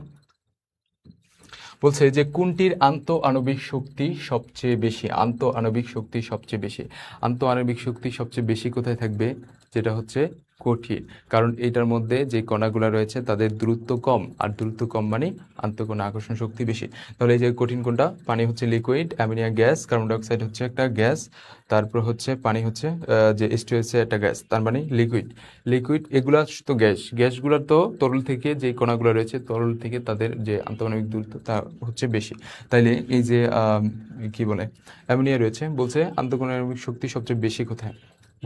বলছে যে কোনটির আন্তঃআণবিক শক্তি সবচেয়ে বেশি? আন্তঃআণবিক শক্তি সবচেয়ে বেশি, আন্তঃআণবিক শক্তি সবচেয়ে বেশি কোথায় থাকবে? যেটা হচ্ছে কঠিন, কারণ এইটার মধ্যে যে কণাগুলো রয়েছে তাদের দূরত্ব কম, আর দূরত্ব কম মানে আন্তঃকণা আকর্ষণ শক্তি বেশি। তাহলে এই যে কঠিন কোনটা? পানি হচ্ছে liquid, ammonia gas, carbon dioxide হচ্ছে একটা গ্যাস, তারপর হচ্ছে পানি হচ্ছে যে H2S একটা গ্যাস, তার মানে লিকুইড। লিকুইড এগুলা তো গ্যাস, গ্যাসগুলোর তো তরল থেকে যে কণাগুলো রয়েছে তরল থেকে তাদের যে আন্তঃআণবিক দূরত্ব তা হচ্ছে বেশি। তাইলে এই যে কি বলে অ্যামোনিয়া রয়েছে, বলছে আন্তঃআণবিক শক্তি সবচেয়ে বেশি কোথায়?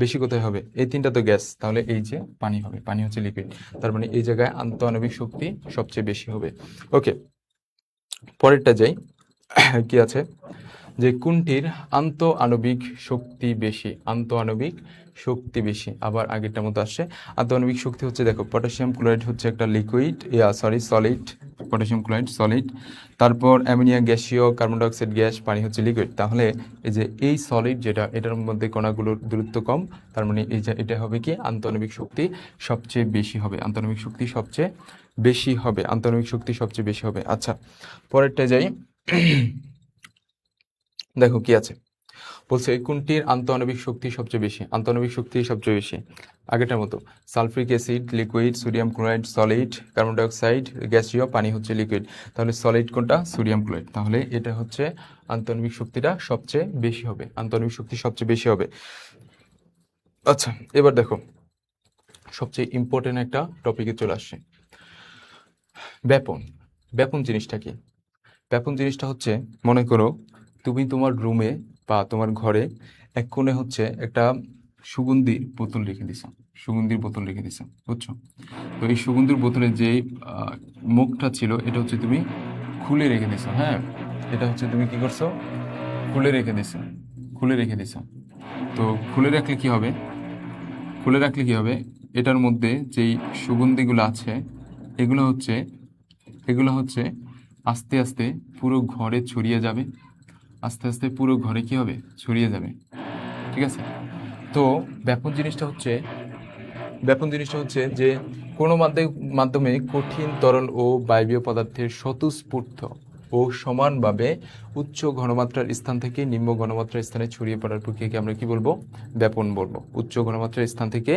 বেশি কোথায় হবে? এই তিনটা তো গ্যাস, তাহলে এই যে পানি হবে, পানি হচ্ছে লিকুইড, তার মানে এই জায়গায় আন্তঃআণবিক শক্তি সবচেয়ে বেশি হবে। ওকে, পরেরটা যাই। কি আছে যে কোনটির আন্তঃআণবিক শক্তি বেশি? আন্তঃআণবিক শক্তি বেশি, আবার আগেরটার মতো আসছে। আন্তঃআণবিক শক্তি হচ্ছে, দেখো পটাশিয়াম ক্লোরাইড হচ্ছে একটা liquid, solid, potassium chloride solid, তারপর অ্যামোনিয়া গ্যাসীয়, কার্বন ডাইঅক্সাইড গ্যাস, পানি হচ্ছে লিকুইড। তাহলে এই যে এই সলিড যেটা, এটার মধ্যে কণাগুলোর দূরত্ব কম, তার মানে এই যে এটা হবে কি আন্তঃআণবিক শক্তি সবচেয়ে বেশি হবে, আন্তঃআণবিক শক্তি সবচেয়ে বেশি হবে, আন্তঃআণবিক শক্তি সবচেয়ে বেশি হবে। আচ্ছা, পরেরটা যাই। দেখো কি আছে, বলছে কোনটির আন্তঃআণবিক শক্তি সবচেয়ে বেশি? আন্তঃআণবিক শক্তি সবচেয়ে বেশি আগেরটার মতো, sulphuric acid liquid, sodium chloride solid, carbon dioxide গ্যাসীয়, পানি হচ্ছে লিকুইড। তাহলে সলিড কোনটা? Sodium chloride. তাহলে এটা হচ্ছে আন্তঃআণবিক শক্তিটা সবচেয়ে বেশি হবে, আন্তঃআণবিক শক্তি সবচেয়ে বেশি হবে। আচ্ছা, এবার দেখো সবচেয়ে ইম্পর্টেন্ট একটা টপিকে চলে আসছে, ব্যাপন। ব্যাপন জিনিসটা কি? ব্যাপন জিনিসটা হচ্ছে, মনে করো তুমি তোমার রুমে বা তোমার ঘরে এক কোণে হচ্ছে একটা সুগন্ধির বোতল রেখে দিছো, সুগন্ধির বোতল রেখে দিছো, বুঝছো? তো এই সুগন্ধির বোতলের যে মুখটা ছিল এটা হচ্ছে তুমি খুলে রেখে দিছো। হ্যাঁ, এটা হচ্ছে তুমি কি করছো? খুলে রেখে দিছো, খুলে রেখে দিছো। তো খুলে রাখলে কি হবে? খুলে রাখলে কি হবে? এটার মধ্যে যেই সুগন্ধিগুলো আছে এগুলো হচ্ছে এগুলো হচ্ছে আস্তে আস্তে পুরো ঘরে ছড়িয়ে যাবে, আস্তে আস্তে পুরো ঘরে কি হবে? ছড়িয়ে যাবে। ঠিক আছে? তো ব্যাপন জিনিসটা হচ্ছে, ব্যাপন জিনিসটা হচ্ছে যে কোনো মাধ্যমে কঠিন তরল ও বায়বীয় পদার্থের স্বতঃস্ফূর্ত ও সমানভাবে উচ্চ ঘনমাত্রার স্থান থেকে নিম্ন ঘনমাত্রার স্থানে ছড়িয়ে পড়ার প্রক্রিয়াকে আমরা কি বলবো? ব্যাপন বলবো। উচ্চ ঘনমাত্রার স্থান থেকে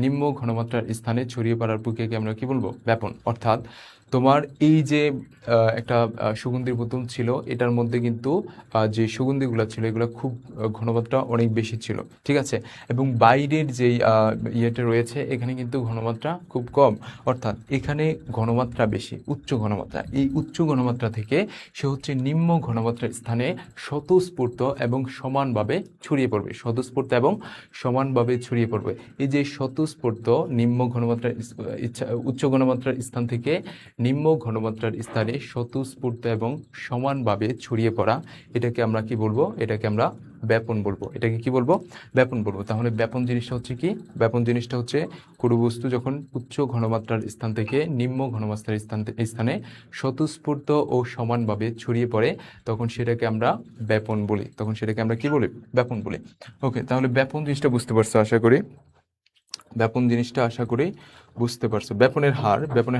নিম্ন ঘনমাত্রার স্থানে ছড়িয়ে পড়ার প্রক্রিয়াকে আমরা কি বলবো? ব্যাপন। অর্থাৎ তোমার এই যে একটা সুগন্ধির বোতল ছিল, এটার মধ্যে কিন্তু যে সুগন্ধিগুলো ছিল এগুলো খুব ঘনমাত্রা অনেক বেশি ছিল, ঠিক আছে। এবং বাইরের যেই ইয়েটা রয়েছে এখানে কিন্তু ঘনমাত্রা খুব কম, অর্থাৎ এখানে ঘনমাত্রা বেশি, উচ্চ ঘনমাত্রা। এই উচ্চ ঘনমাত্রা থেকে সে হচ্ছে নিম্ন ঘনমাত্রার স্থানে স্বতঃস্ফূর্ত এবং সমানভাবে ছড়িয়ে পড়বে, স্বতঃস্ফূর্ত এবং সমানভাবে ছড়িয়ে পড়বে। এই যে স্বতঃস্ফূর্ত নিম্ন ঘনমাত্রার উচ্চ ঘনমাত্রার স্থান থেকে নিম্ন ঘনমাত্রার স্থানে স্বতঃস্ফূর্ত এবং সমানভাবে ছড়িয়ে পড়া, এটাকে আমরা কি বলবো? এটাকে আমরা ব্যাপন বলবো। এটাকে কি বলবো? ব্যাপন বলবো। তাহলে ব্যাপন জিনিসটা হচ্ছে কি? ব্যাপন জিনিসটা হচ্ছে কোনো বস্তু যখন উচ্চ ঘনমাত্রার স্থান থেকে নিম্ন ঘনমাত্রার স্থানে স্বতঃস্ফূর্ত ও সমানভাবে ছড়িয়ে পড়ে, তখন সেটাকে আমরা ব্যাপন বলি। তখন সেটাকে আমরা কি বলি? ব্যাপন বলি। ওকে, তাহলে ব্যাপন জিনিসটা বুঝতে পারছো আশা করি। ব্যাপন জিনিসটা আশা করি বুঝতে পারছো। ব্যাপনের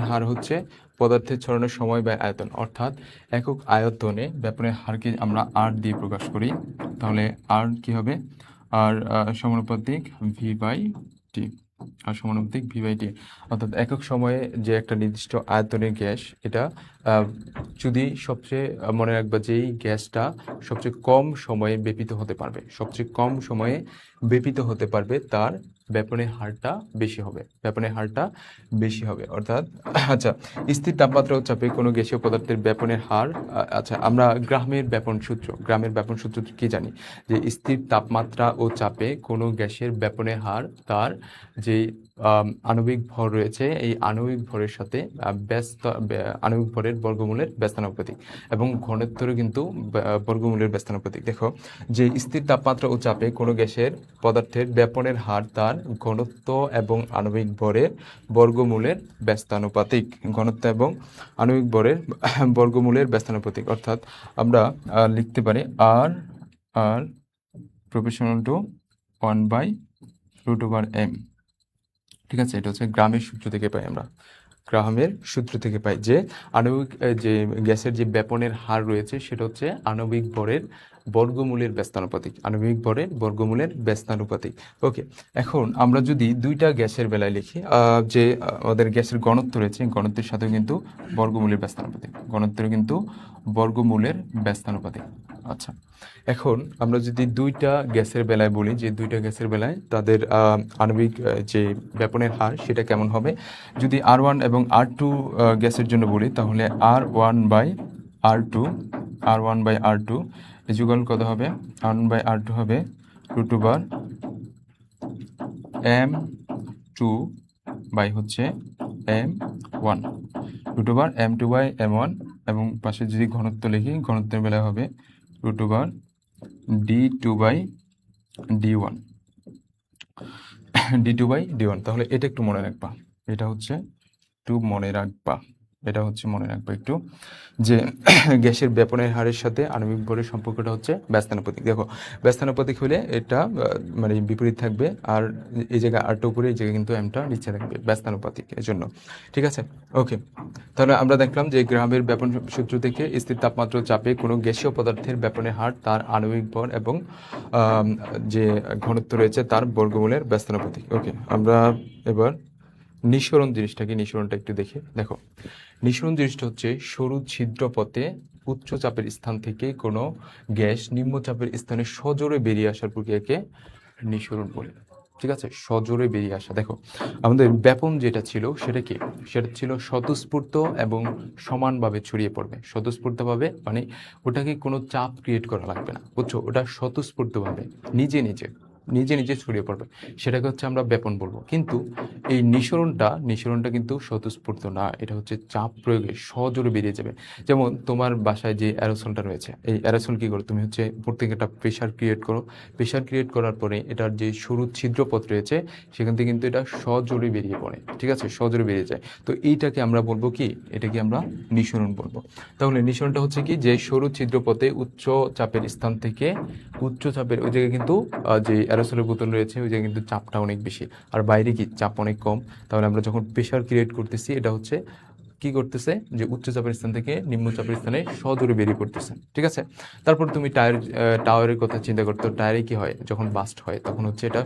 হার হচ্ছে পদার্থের ছড়ানোর সময় বা আয়তন, অর্থাৎ একক আয়তনে ব্যাপনের হারকে আমরা আর দিয়ে প্রকাশ করি। তাহলে আর কি হবে? আর সমানুপাতিক ভি বাই টি, আর সমানুপাতিক ভি বাই টি, অর্থাৎ একক সময়ে যে একটা নির্দিষ্ট আয়তনের গ্যাস, এটা যদি সবচেয়ে মনে রাখবা যেই গ্যাসটা সবচেয়ে কম সময়ে ব্যাপিত হতে পারবে, সবচেয়ে কম সময়ে ব্যাপিত হতে পারবে, তার ব্যাপনের হারটা বেশি হবে, ব্যাপনের হারটা বেশি হবে। অর্থাৎ আচ্ছা, স্থির তাপমাত্রা ও চাপে কোনো গ্যাসীয় পদার্থের ব্যাপনের হার, আচ্ছা আমরা গ্রামের ব্যাপন সূত্র কি জানি? যে স্থির তাপমাত্রা ও চাপে কোনো গ্যাসের ব্যাপনের হার তার যে আণবিক ভর রয়েছে, এই আণবিক ভরের সাথে আণবিক ভরের বর্গমূলের ব্যস্তানুপাতিক, এবং ঘনত্বেরও কিন্তু বর্গমূলের ব্যস্তানুপাতিক। দেখো, যে স্থির তাপমাত্রা ও চাপে কোনো গ্যাসের পদার্থের ব্যাপনের হার তার ঘনত্ব এবং আণবিক ভরের বর্গমূলের ব্যস্তানুপাতিক, ঘনত্ব এবং আণবিক ভরের বর্গমূলের ব্যস্তানুপাতিক। অর্থাৎ আমরা লিখতে পারি আর আর প্রপোর্শনাল টু 1/√m। ঠিক আছে, এটা হচ্ছে গ্রামের সূত্র থেকে পাই, আমরা গ্রামের সূত্র থেকে পাই যে আণবিক যে গ্যাসের যে ব্যাপনের হার রয়েছে সেটা হচ্ছে আণবিক ভরের বর্গমূলের ব্যস্তানুপাতিক, আণবিক ভরের বর্গমূলের ব্যস্তানুপাতিক। ওকে, এখন আমরা যদি দুইটা গ্যাসের বেলায় লিখি, যে আমাদের গ্যাসের ঘনত্ব রয়েছে, ঘনত্বের সাথেও কিন্তু বর্গমূলের ব্যস্তানুপাতিক, ঘনত্বেরও কিন্তু বর্গমূলের ব্যস্তানুপাতিক। আচ্ছা, এখন আমরা যদি দুইটা গ্যাসের বেলায় বলি, যে দুইটা গ্যাসের বেলায় তাদের আণবিক যে ব্যাপনের হার সেটা কেমন হবে, যদি R1 এবং R2 গ্যাসের জন্য বলি, তাহলে R1/R2 ইকুয়াল কত হবে? R1/R2 হবে √m2 বাই হচ্ছে m1, √m2/m1, এবং পাশে যদি ঘনত্ব লিখি, ঘনত্বের বেলায় হবে √d2/d1, d2/d1। তাহলে এটা একটু মনে রাখবা, এটা হচ্ছে একটু মনে রাখবা, এটা হচ্ছে মনে রাখবা একটু, যে গ্যাসের ব্যাপনের হারের সাথে আণবিক ভরের সম্পর্কটা হচ্ছে ব্যস্তানুপাতিক। দেখো, ব্যস্তানুপাতিক হলে এটা মানে বিপরীত থাকবে, আর এই জায়গায় আরটা উপরে, এই জায়গায় কিন্তু এমটা নিচে থাকবে, ব্যস্তানুপাতিক এর জন্য। ঠিক আছে, ওকে। তাহলে আমরা দেখলাম যে গ্রামের ব্যাপন সূত্র থেকে স্থির তাপমাত্রা চাপে কোনো গ্যাসীয় পদার্থের ব্যাপনের হার তার আণবিক ভর এবং যে ঘনত্ব রয়েছে তার বর্গমূলের ব্যস্তানুপাতিক। ওকে, আমরা এবার নিঃসরণ জিনিসটাকে, নিঃসরণটা একটু দেখো, নিঃসরণ জিনিসটা হচ্ছে সরু ছিদ্রপথে উচ্চ চাপের স্থান থেকে কোনো গ্যাস নিম্ন চাপের স্থানে সজোরে বেরিয়ে আসার প্রক্রিয়াকে নিঃসরণ বলে। ঠিক আছে, সজোরে বেরিয়ে আসা। দেখো, আমাদের ব্যাপন যেটা ছিল সেটা কি? সেটা ছিল স্বতঃস্ফূর্ত এবং সমানভাবে ছড়িয়ে পড়বে, স্বতঃস্ফূর্তভাবে, মানে ওটাকে কোনো চাপ ক্রিয়েট করা লাগবে না, বুঝছো? ওটা স্বতঃস্ফূর্তভাবে নিজে নিজে ছড়িয়ে পড়বে, সেটাকে হচ্ছে আমরা ব্যাপন বলবো। কিন্তু এই নিঃসরণটা কিন্তু স্বতঃস্ফূর্ত না, এটা হচ্ছে চাপ প্রয়োগে সজোরে বেরিয়ে যাবে। যেমন তোমার বাসায় যে অ্যারোসলটা রয়েছে, এই অ্যারোসল কি করো? তুমি হচ্ছে প্রত্যেকে একটা প্রেশার ক্রিয়েট করো, প্রেশার ক্রিয়েট করার পরে এটার যে সরু ছিদ্রপথ রয়েছে সেখান থেকে কিন্তু এটা সজোরে বেরিয়ে পড়ে, ঠিক আছে, সজোরে বেরিয়ে যায়। তো এইটাকে আমরা বলবো কি? এটাকে আমরা নিঃসরণ বলবো। তাহলে নিঃসরণটা হচ্ছে কি? যে সরু ছিদ্রপথে উচ্চ চাপের স্থান থেকে উচ্চ চাপের ওই জায়গায় কিন্তু যে অ্যারোসলের বোতল রয়েছে ওই জায়গায় কিন্তু চাপটা অনেক বেশি, আর বাইরে কি চাপ অনেক কম। তাহলে আমরা যখন প্রেশার ক্রিয়েট করতেছি এটা হচ্ছে কি করতেছে, যে উচ্চচাপের স্থান থেকে নিম্নচাপের স্থানে সজোরে বেরিয়ে পড়তেছে। ঠিক আছে, তারপর তুমি টাওয়ারের কথা চিন্তা করতে, টায়ারে কি হয় যখন বাস্ট হয় তখন হচ্ছে এটা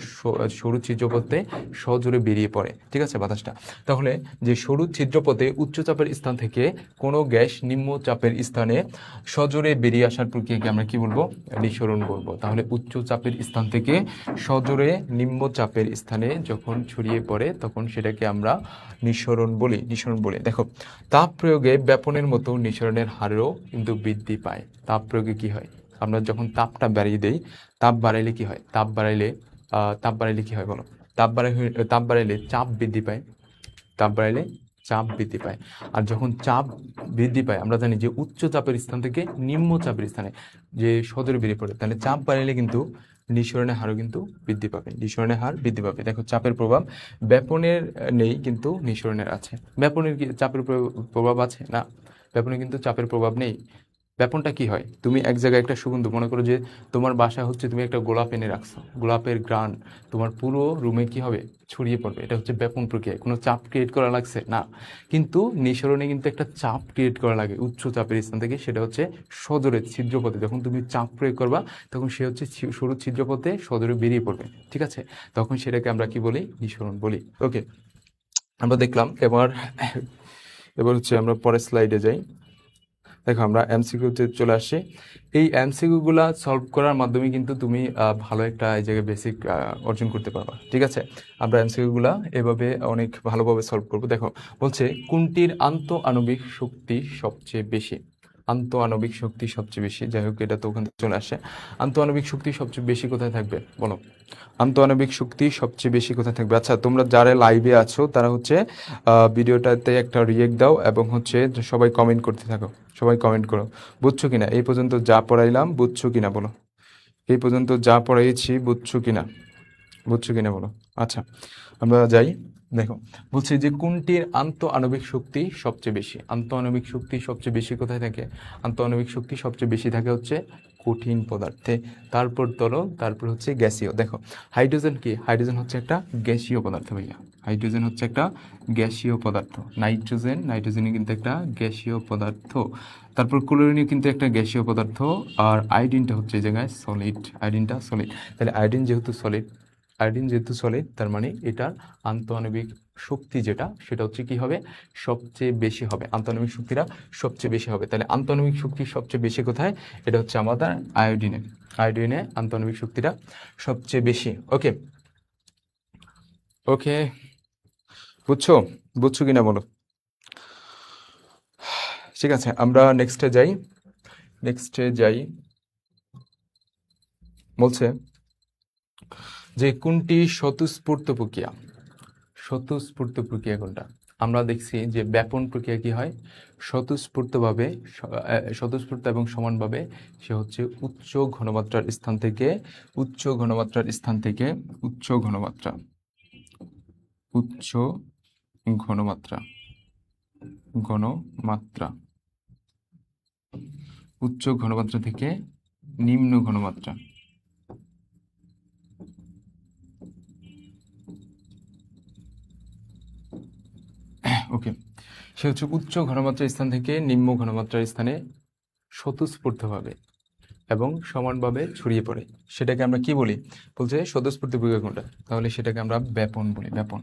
সরু ছিদ্রপথে সজোরে বেরিয়ে পড়ে। ঠিক আছে বাতাসটা, তাহলে যে সরু ছিদ্রপথে উচ্চচাপের স্থান থেকে কোনো গ্যাস নিম্নচাপের স্থানে সজোরে বেরিয়ে আসার প্রক্রিয়াকে আমরা কি বলবো, নিঃসরণ বলবো। তাহলে উচ্চচাপের স্থান থেকে সজোরে নিম্নচাপের স্থানে যখন ছড়িয়ে পড়ে তখন সেটাকে আমরা নিঃসরণ বলি। দেখো, তাপ প্রয়োগে ব্যাপনের মতো নিঃসরণের হারও কিন্তু বৃদ্ধি পায়। তাপ প্রয়োগে কি হয়, আমরা যখন তাপটা বাড়িয়ে দেই, তাপ বাড়াইলে কি হয়, তাপ বাড়াইলে কি হয় বলো, তাপ বাড়াইলে চাপ বৃদ্ধি পায়, তাপ বাড়াইলে চাপ বৃদ্ধি পায়। আর যখন চাপ বৃদ্ধি পায় আমরা জানি যে উচ্চ চাপের স্থান থেকে নিম্ন চাপের স্থানে যে সজোরে বেরিয়ে পড়ে, তাহলে চাপ বাড়াইলে কিন্তু নিঃসরণের হারও কিন্তু বৃদ্ধি পাবে, নিঃসরণের হার বৃদ্ধি পাবে। দেখো, চাপের প্রভাব ব্যাপনের নেই কিন্তু নিঃসরণের আছে। ব্যাপনের কি চাপের প্রভাব আছে? না, ব্যাপনে কিন্তু চাপের প্রভাব নেই। ব্যাপনটা কি হয়, তুমি এক জায়গায় একটা সুগন্ধ, মনে করো যে তোমার বাসায় হচ্ছে তুমি একটা গোলাপ এনে রাখছো, গোলাপের ঘ্রাণ তোমার পুরো রুমে কি হবে, ছড়িয়ে পড়বে। এটা হচ্ছে ব্যাপন প্রক্রিয়া। কোনো চাপ ক্রিয়েট করা লাগছে না, কিন্তু নিঃসরণে কিন্তু একটা চাপ ক্রিয়েট করা লাগে উচ্চ চাপের স্থান থেকে, সেটা হচ্ছে সজোরে ছিদ্রপথে। যখন তুমি চাপ প্রয়োগ করবা তখন সে হচ্ছে সরু ছিদ্রপথে সজোরে বেরিয়ে পড়বে। ঠিক আছে, তখন সেটাকে আমরা কি বলি, নিঃসরণ বলি। ওকে, আমরা দেখলাম। এবার হচ্ছে আমরা পরের স্লাইডে যাই। দেখো, আমরা এমসিকিউতে চলে আসি। এই এমসিকিউগুলা সলভ করার মাধ্যমে কিন্তু তুমি ভালো একটা এই জায়গায় বেসিক অর্জন করতে পারবা। ঠিক আছে, আমরা এমসিকিউগুলা এভাবে অনেক ভালোভাবে সলভ করব। দেখো, বলছে কোনটির আন্তঃআণবিক শক্তি সবচেয়ে বেশি। আন্তঃআণবিক শক্তি সবচেয়ে বেশি, যাই হোক এটা তো ওখান থেকে চলে আসে। আন্তঃআণবিক শক্তি সবচেয়ে বেশি কোথায় থাকবে বলো, আন্তঃআণবিক শক্তি সবচেয়ে বেশি কোথায় থাকবে? আচ্ছা, তোমরা যারা লাইভে আছো তারা হচ্ছে ভিডিওটাতে একটা রিয়েক্ট দাও এবং হচ্ছে সবাই কমেন্ট করতে থাকো, সবাই কমেন্ট করো। বুঝছো কিনা এই পর্যন্ত যা পড়াইলাম, বুঝছো কিনা বলো, এই পর্যন্ত যা পড়াইছি বুঝছো কিনা বলো। আচ্ছা, আমরা যাই। দেখো, বলছি যে কোনটির আন্তঃআণবিক শক্তি সবচেয়ে বেশি। আন্তঃআণবিক শক্তি সবচেয়ে বেশি কোথায় থাকে? আন্তঃআণবিক শক্তি সবচেয়ে বেশি থাকে হচ্ছে কঠিন পদার্থে, তারপর তরল, তারপর হচ্ছে গ্যাসীয়। দেখো, হাইড্রোজেন কি, হাইড্রোজেন হচ্ছে একটা গ্যাসীয় পদার্থ ভাইয়া, হাইড্রোজেন হচ্ছে একটা গ্যাসীয় পদার্থ। নাইট্রোজেনই কিন্তু একটা গ্যাসীয় পদার্থ। তারপর ক্লোরিনও কিন্তু একটা গ্যাসীয় পদার্থ। আর আয়োডিনটা হচ্ছে এই জায়গায় সলিড, আয়োডিনটা সলিড। তাহলে আয়োডিন যেহেতু সলিড, তার মানে এটার আন্তঃআণবিক শক্তি যেটা, সেটা হচ্ছে কি হবে, সবচেয়ে বেশি হবে। আন্তঃআণবিক শক্তিটা সবচেয়ে বেশি হবে। তাহলে আন্তঃআণবিক শক্তি সবচেয়ে বেশি কোথায়? এটা হচ্ছে আমাদের আয়োডিনে আন্তঃআণবিক শক্তিটা সবচেয়ে বেশি। ওকে, বুঝছো কিনা বলো। ঠিক আছে, আমরা নেক্সটে যাই। বলছে যে কোনটি স্বতঃস্ফূর্ত প্রক্রিয়া কোনটা? আমরা দেখছি যে ব্যাপন প্রক্রিয়া কি হয়, স্বতঃস্ফূর্ত এবং সমানভাবে সে হচ্ছে উচ্চ ঘনমাত্রার স্থান থেকে উচ্চ ঘনমাত্রা থেকে নিম্ন ঘনমাত্রা, ওকে, সে হচ্ছে উচ্চ ঘনমাত্রার স্থান থেকে নিম্ন ঘনমাত্রার স্থানে স্বতঃস্ফূর্তভাবে এবং সমানভাবে ছড়িয়ে পড়ে। সেটাকে আমরা কি বলি? বলছে স্বতঃস্ফূর্ত প্রক্রিয়া কোনটা? তাহলে সেটাকে আমরা ব্যাপন বলি, ব্যাপন।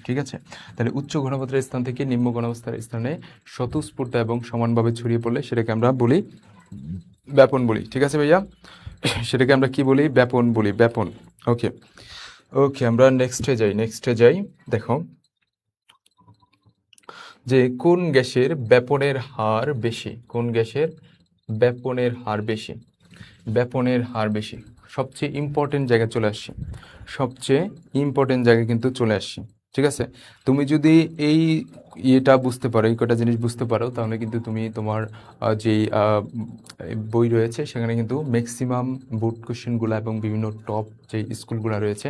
ঠিক আছে, তাহলে উচ্চ ঘনমাত্রার স্থান থেকে নিম্ন ঘনমাত্রার স্থানে স্বতঃস্ফূর্ত এবং সমানভাবে ছড়িয়ে পড়লে সেটাকে আমরা বলি ব্যাপন বলি। ঠিক আছে ভাইয়া, সেটাকে আমরা কি বলি? ব্যাপন বলি, ব্যাপন। ওকে, আমরা নেক্সটে যাই। দেখো, যে কোন গ্যাসের ব্যাপনের হার বেশি? সবচেয়ে ইম্পর্টেন্ট জায়গায় কিন্তু চলে আসছি। ঠিক আছে, তুমি যদি এই ইয়েটা বুঝতে পারো, এই কটা জিনিস বুঝতে পারো, তাহলে কিন্তু তুমি তোমার যেই বই রয়েছে সেখানে কিন্তু ম্যাক্সিমাম বোর্ড কোশ্চেনগুলো এবং বিভিন্ন টপ যে স্কুলগুলো রয়েছে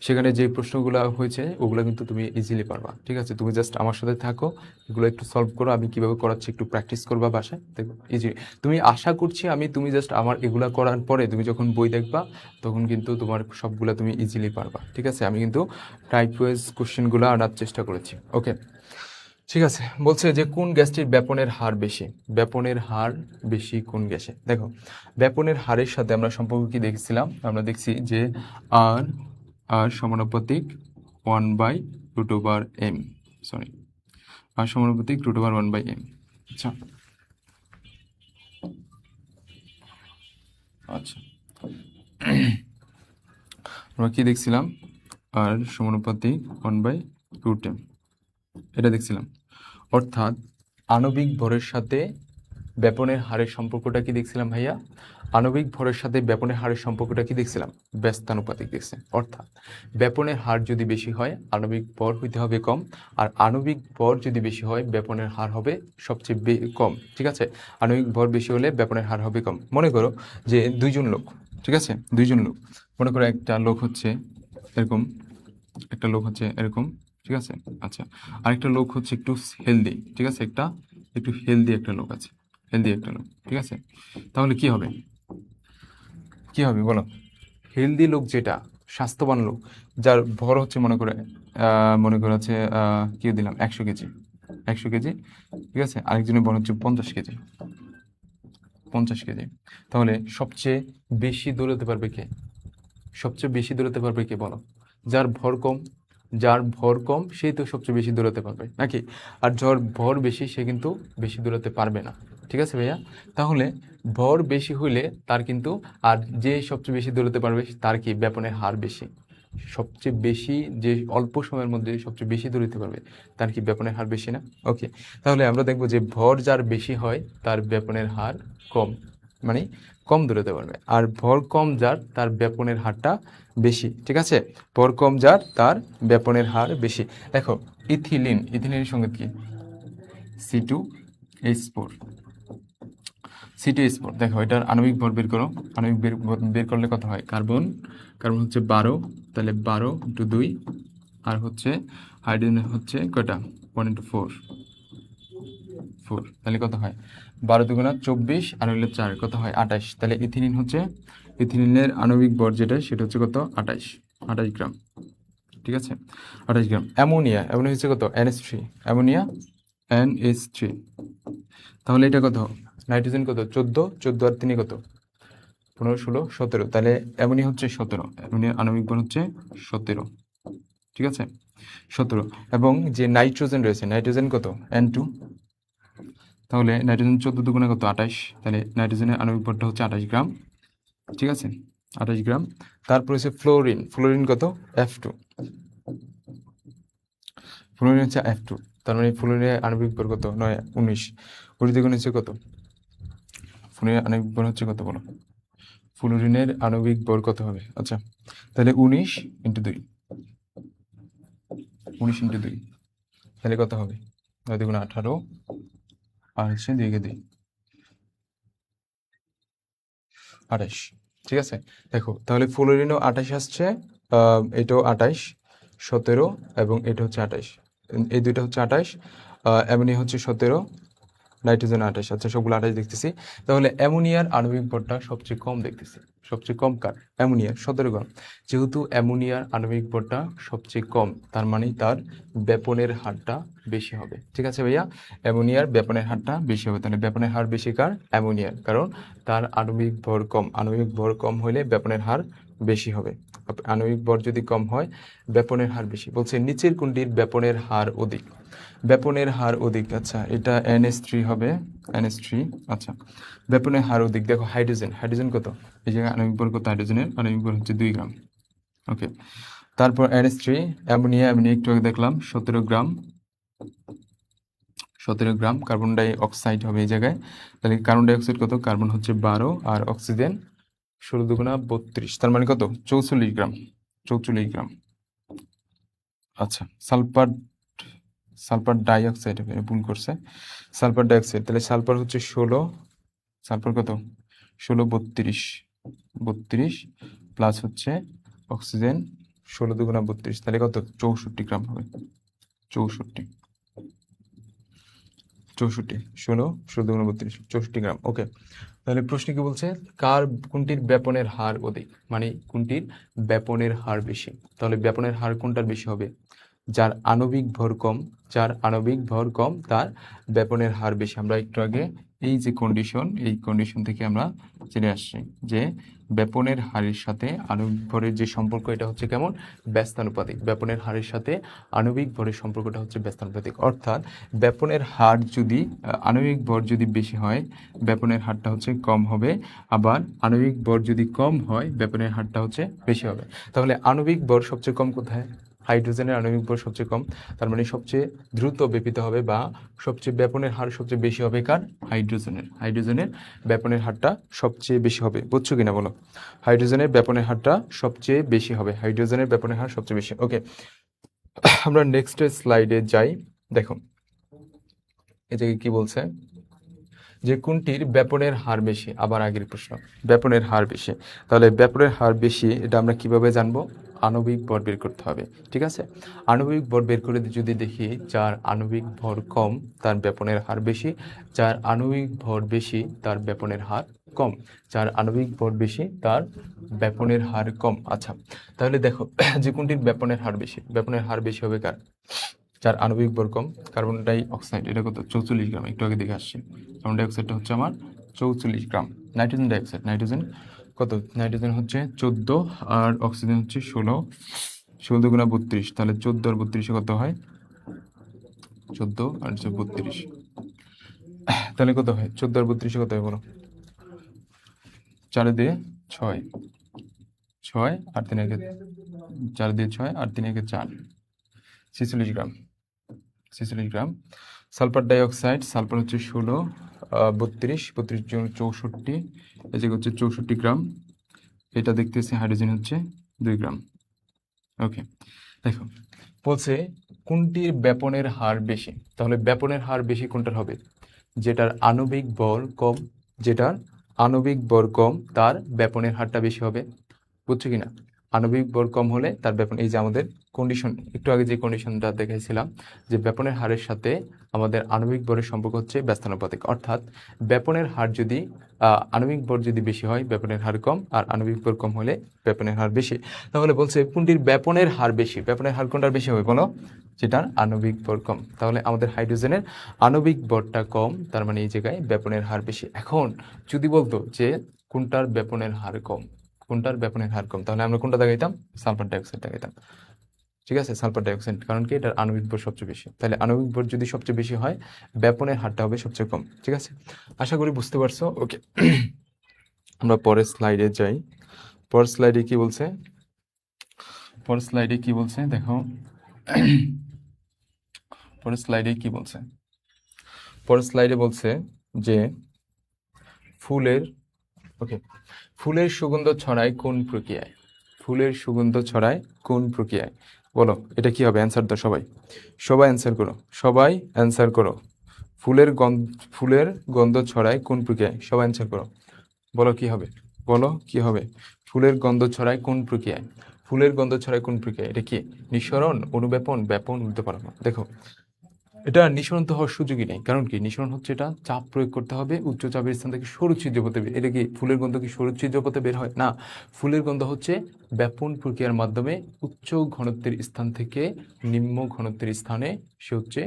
সেখানে যে প্রশ্নগুলো হয়েছে ওগুলো কিন্তু তুমি ইজিলি পারবা। ঠিক আছে, তুমি জাস্ট আমার সাথে থাকো, এগুলো একটু সলভ করো, আমি কিভাবে করাচ্ছি একটু প্র্যাকটিস করবা বাসায়, দেখো ইজি। তুমি আশা করছি তুমি জাস্ট আমার এগুলা করার পরে তুমি যখন বই দেখবা তখন কিন্তু তোমার সবগুলা তুমি ইজিলি পারবা। ঠিক আছে, আমি কিন্তু টাইপ ওয়াইজ কোশ্চেনগুলো আনার চেষ্টা করেছি। ওকে, ঠিক আছে, বলছে যে কোন গ্যাসটির ব্যাপনের হার বেশি। ব্যাপনের হার বেশি কোন গ্যাসে? দেখো, ব্যাপনের হারের সাথে আমরা সম্পর্ক কি দেখছিলাম? আমরা দেখছি যে আর আর সমানুপাতিক 1/√m, সরি, আর সমানুপাতিক √1/m। আচ্ছা আচ্ছা, আমরা কি দেখছিলাম? আর সমানুপাতিক 1/√m, এটা দেখছিলাম। অর্থাৎ আণবিক ভরের সাথে ব্যাপনের হারের সম্পর্কটা কি দেখছিলাম ভাইয়া? আণবিক ভরের সাথে ব্যাপনের হারের সম্পর্কটা কি দেখছিলাম? ব্যস্তানুপাতিক দেখছে। অর্থাৎ ব্যাপনের হার যদি বেশি হয় আণবিক ভর হইতে হবে কম, আর আণবিক ভর যদি বেশি হয় ব্যাপনের হার হবে সবচেয়ে কম। ঠিক আছে, আণবিক ভর বেশি হলে ব্যাপনের হার হবে কম। মনে করো যে দুইজন লোক, ঠিক আছে, দুইজন লোক, মনে করো একটা লোক হচ্ছে এরকম, একটা লোক হচ্ছে এরকম, ঠিক আছে। আচ্ছা, আরেকটা লোক হচ্ছে একটু হেলদি, ঠিক আছে, একটু হেলদি একটা লোক আছে, হেলদি একটা লোক, ঠিক আছে। তাহলে কি হবে? কি হবে বলো? হেলদি লোক, যেটা স্বাস্থ্যবান লোক, যার ভর হচ্ছে মনে করে হচ্ছে কি দিলাম 100 কেজি, 100 কেজি, ঠিক আছে। আরেকজনের ভর হচ্ছে 50 কেজি, 50 কেজি। তাহলে সবচেয়ে বেশি দৌড়াতে পারবে কে? সবচেয়ে বেশি দৌড়াতে পারবে কে বলো? যার ভর কম, যার ভর কম সেই তো সবচেয়ে বেশি দৌড়াতে পারবে নাকি? আর যার ভর বেশি সে কিন্তু বেশি দৌড়াতে পারবে না। ঠিক আছে ভাইয়া? তাহলে ভর বেশি হইলে তার কিন্তু, আর যে সবচেয়ে বেশি দৌড়াতে পারবে তার কি ব্যাপনের হার বেশি। সবচেয়ে বেশি, যে অল্প সময়ের মধ্যে সবচেয়ে বেশি দৌড়াতে পারবে তার কি ব্যাপনের হার বেশি না? ওকে, তাহলে আমরা দেখবো যে ভর যার বেশি হয় তার ব্যাপনের হার কম, মানে কম দৌড়াতে পারবে। আর ভর কম যার তার ব্যাপনের হারটা বেশি। ঠিক আছে, ভর কম যার তার ব্যাপনের হার বেশি। দেখো, ইথিলিনের সঙ্গে কি? C2H4, C2H4। দেখো, এটার আণবিক ভর বের করো। আণবিক বের করলে কত হয়? কার্বন হচ্ছে 12, তাহলে 12 × 2, আর হচ্ছে হাইড্রোজেন হচ্ছে কয়টা? 1 × 4, 4, তাহলে কত হয়? 12 × 2 = 24, আর হলে 4, কত হয়? 28। তাহলে ইথিলিনের আণবিক ভর যেটা, সেটা হচ্ছে কত? 28 গ্রাম। ঠিক আছে, 28 গ্রাম। অ্যামোনিয়া হচ্ছে কত? NH3, ammonia NH3। তাহলে এটা কত? নাইট্রোজেন কত? 14, আর 3 কত? 15, 16, 17। তাহলে অ্যামোনিয়া হচ্ছে 17, অ্যামোনিয়ার আণবিক ভর হচ্ছে 17। ঠিক আছে, 17। এবং যে নাইট্রোজেন রয়েছে, নাইট্রোজেন কত? N2। তাহলে নাইট্রোজেন 14 × 2 কত? 28। তাহলে নাইট্রোজেনের আণবিক ভরটা হচ্ছে 28 গ্রাম। ঠিক আছে, 28 গ্রাম। তারপর হচ্ছে ফ্লোরিন কত? F2। ফ্লোরিন হচ্ছে F2। তার মানে ফ্লোরিনের আণবিক ভর কত? 19। 19 হচ্ছে কত? ফ্লোরিনের আণবিক ভর হচ্ছে কত বলো? ফ্লোরিনের আণবিক ভর কত হবে? আচ্ছা, তাহলে 19 × 2, 19 × 2, তাহলে কত হবে? 9 × 18, আর হচ্ছে 2 × 2, 28। ঠিক আছে, দেখো তাহলে ফ্লোরিনও 28 আসছে, এটাও 28, 17, এবং এটা হচ্ছে 28। এই দুইটা হচ্ছে 28, অ্যামোনিয়া হচ্ছে 17, নাইট্রোজেন 28। আচ্ছা, সবগুলো 28 দেখতেছি। তাহলে অ্যামোনিয়ার আণবিক ভরটা সবচেয়ে কম দেখতেছি। সবচেয়ে কম কার? অ্যামোনিয়ার, 17 গ্রাম। যেহেতু অ্যামোনিয়ার আণবিক ভরটা সবচেয়ে কম, তার মানে তার ব্যাপনের হারটা বেশি হবে। ঠিক আছে ভাইয়া, অ্যামোনিয়ার ব্যাপনের হারটা বেশি হবে। তাহলে ব্যাপনের হার বেশি কার? অ্যামোনিয়ার, কারণ তার আণবিক ভর কম। আণবিক ভর কম হলে ব্যাপনের হার বেশি হবে। আণবিক ভর যদি কম হয় ব্যাপনের হার বেশি। বলছে নিচের কোনটির ব্যাপনের হার অধিক? ব্যাপনের হার অধিক, আচ্ছা এটা NH3 হবে, NH3। আচ্ছা, ব্যাপনের হার অধিক। দেখো হাইড্রোজেন কত? এই জায়গায় আণবিক ভর কত? হাইড্রোজেনের আণবিক ভর হচ্ছে 2 গ্রাম। ওকে, তারপর NH3। অ্যামোনিয়া একটু আগে দেখলাম 17 গ্রাম, 17 গ্রাম। কার্বন ডাই অক্সাইড হবে এই জায়গায়। তাহলে কার্বন ডাই অক্সাইড কত? কার্বন হচ্ছে 12, আর অক্সিজেন 16 × 2 = 32, তার মানে কত? 44 গ্রাম, 44 গ্রাম। আচ্ছা, সালফার ডাই অক্সাইড হবে, ভুল করছে, সালফার ডাই অক্সাইড। তাহলে সালফার হচ্ছে 16, সালফার কত? 16, 32, 32, প্লাস হচ্ছে অক্সিজেন 16 × 2 = 32, তাহলে কত? 64 গ্রাম হবে, 64, 64, 16, 16 × 2 = 32, 64 গ্রাম। ওকে, তাহলে প্রশ্ন কি বলছে? কোনটির ব্যাপনের হার অধিক, মানে কোনটির ব্যাপনের হার বেশি? তাহলে ব্যাপনের হার কোনটার বেশি হবে? যার আণবিক ভর কম, যার আণবিক ভর কম তার ব্যাপনের হার বেশি। আমরা একটু আগে এই যে কন্ডিশন, এই কন্ডিশন থেকে আমরা জেনে আসছি যে ব্যাপনের হারের সাথে আণবিক ভরের যে সম্পর্ক এটা হচ্ছে কেমন, ব্যস্তানুপাতিক। ব্যাপনের হারের সাথে আণবিক ভরের সম্পর্কটা হচ্ছে ব্যস্তানুপাতিক, অর্থাৎ ব্যাপনের হার যদি আণবিক ভর যদি বেশি হয় ব্যাপনের হারটা হচ্ছে কম হবে, আবার আণবিক ভর যদি কম হয় ব্যাপনের হারটা হচ্ছে বেশি হবে। তাহলে আণবিক ভর সবচেয়ে কম কোথায়? হাইড্রোজেনের আণবিক ভর সবচেয়ে কম, তার মানে সবচেয়ে দ্রুত ব্যাপিত হবে বা সবচেয়ে ব্যাপনের হার সবচেয়ে বেশি হবে কার? হাইড্রোজেনের। হাইড্রোজেনের ব্যাপনের হারটা সবচেয়ে বেশি হবে, বুঝছো কিনা বলো? হাইড্রোজেনের ব্যাপনের হারটা সবচেয়ে বেশি হবে, হাইড্রোজেনের ব্যাপনের হার সবচেয়ে বেশি। ওকে, আমরা নেক্সট স্লাইডে যাই। দেখো এটাকে কি বলছে, যে কোনটির ব্যাপনের হার বেশি। আবার আগের প্রশ্ন, ব্যাপনের হার বেশি। তাহলে ব্যাপনের হার বেশি এটা আমরা কিভাবে জানবো? আণবিক ভর বের করতে হবে, ঠিক আছে? আণবিক ভর বের করে যদি দেখি যার আণবিক ভর কম তার ব্যাপনের হার বেশি, যার আণবিক ভর বেশি তার ব্যাপনের হার কম, যার আণবিক ভর বেশি তার ব্যাপনের হার কম। আচ্ছা, তাহলে দেখো যে কোনটির ব্যাপনের হার বেশি, ব্যাপনের হার বেশি হবে কার? যার আণবিক ভর কম। কার্বন ডাই অক্সাইড এটা কত? 44 গ্রাম, একটু আগে দেখে আসছি। কার্বন ডাই অক্সাইডটা হচ্ছে আমার 44 গ্রাম। নাইট্রোজেন ডাই অক্সাইড, নাইট্রোজেন কত? নাইট্রোজেন হচ্ছে 14 আর অক্সিজেন হচ্ছে 16, 16 গুণা 32, তাহলে 14 আর 32 কত হয়? 14 আর 32, তাহলে কত হয়? 14 আর 32 কত হয় বলো? 4 দিয়ে 6, 6 আর 3 একে 4 দিয়ে 6 আর 3 একে 4, 46 গ্রাম, 46 গ্রাম। সালফার ডাই অক্সাইড, সালফার হচ্ছে 16, 32, 32 জন 64, এই যে হচ্ছে 64 গ্রাম। এটা দেখতেছি হাইড্রোজেন হচ্ছে 2 গ্রাম। ওকে, দেখো বলছে কোনটির ব্যাপনের হার বেশি। তাহলে ব্যাপনের হার বেশি কোনটার হবে? যেটার আণবিক বল কম, যেটার আণবিক বল কম তার ব্যাপনের হারটা বেশি হবে, বুঝছো কিনা? আণবিক বল কম হলে তার ব্যাপন, এই যে আমাদের কন্ডিশন একটু আগে যে কন্ডিশনটা দেখাইছিলাম যে ব্যাপনের হারের সাথে আমাদের আণবিক ভরের সম্পর্ক হচ্ছে ব্যস্তানুপাতিক, অর্থাৎ ব্যাপনের হার যদি আণবিক ভর যদি বেশি হয় ব্যাপনের হার কম, আর আণবিক ভর কম হলে ব্যাপনের হার বেশি। তাহলে বলছে কোনটির ব্যাপনের হার বেশি, ব্যাপনের হার কোনটার বেশি হবে বলো? যেটার আণবিক ভর কম। তাহলে আমাদের হাইড্রোজেনের আণবিক ভরটা কম, তার মানে এই জায়গায় ব্যাপনের হার বেশি। এখন যদি বলতো যে কোনটার ব্যাপনের হার কম, কোনটার ব্যাপনের হার কম, তাহলে আমরা কোনটা দেখাইতাম? সালফার ডাইঅক্সাইড দেখাইতাম, ঠিক আছে? সালফার ডাইঅক্সাইড, কারণ কি এটার আণবিক ভর সবচেয়ে বেশি। তাহলে আণবিক ভর যদি সবচেয়ে বেশি হয় ব্যাপনের হারটা হবে সবচেয়ে কম, ঠিক আছে? আশা করি বুঝতে পারছো। ওকে, আমরা পরের স্লাইডে যাই। পরের স্লাইডে কি বলছে? পরের স্লাইডে কি বলছে দেখো, পরের স্লাইডে কি বলছে? পরের স্লাইডে বলছে যে ফুলের, ওকে, ফুলের সুগন্ধ ছড়ায় কোন প্রক্রিয়ায়? ফুলের সুগন্ধ ছড়ায় কোন প্রক্রিয়ায় বলো? এটা কি হবে? অ্যান্সার দাও সবাই, সবাই অ্যান্সার করো, সবাই অ্যান্সার করো। ফুলের গন্ধ ছড়ায় কোন প্রক্রিয়ায়? সবাই অ্যান্সার করো, বলো কি হবে? বলো কি হবে? ফুলের গন্ধ ছড়ায় কোন প্রক্রিয়ায়? ফুলের গন্ধ ছড়ায় কোন প্রক্রিয়ায়? এটা কি নিঃসরণ, অনুব্যাপন, ব্যাপন, ঊর্ধ্বপারণ? দেখো এটা নিঃসরণ তো হওয়ার সুযোগই নেই, কারণ কি নিঃসরণ হচ্ছে এটা চাপ প্রয়োগ করতে হবে উচ্চ চাপের স্থান থেকে সরু ছিদ্র পথে বের। এটা কি ফুলের গন্ধ কি সরু ছিদ্র পথে বের হয়? না, ফুলের গন্ধ হচ্ছে ব্যাপন প্রক্রিয়ার মাধ্যমে উচ্চ ঘনত্বের স্থান থেকে নিম্ন ঘনত্বের স্থানে সে হচ্ছে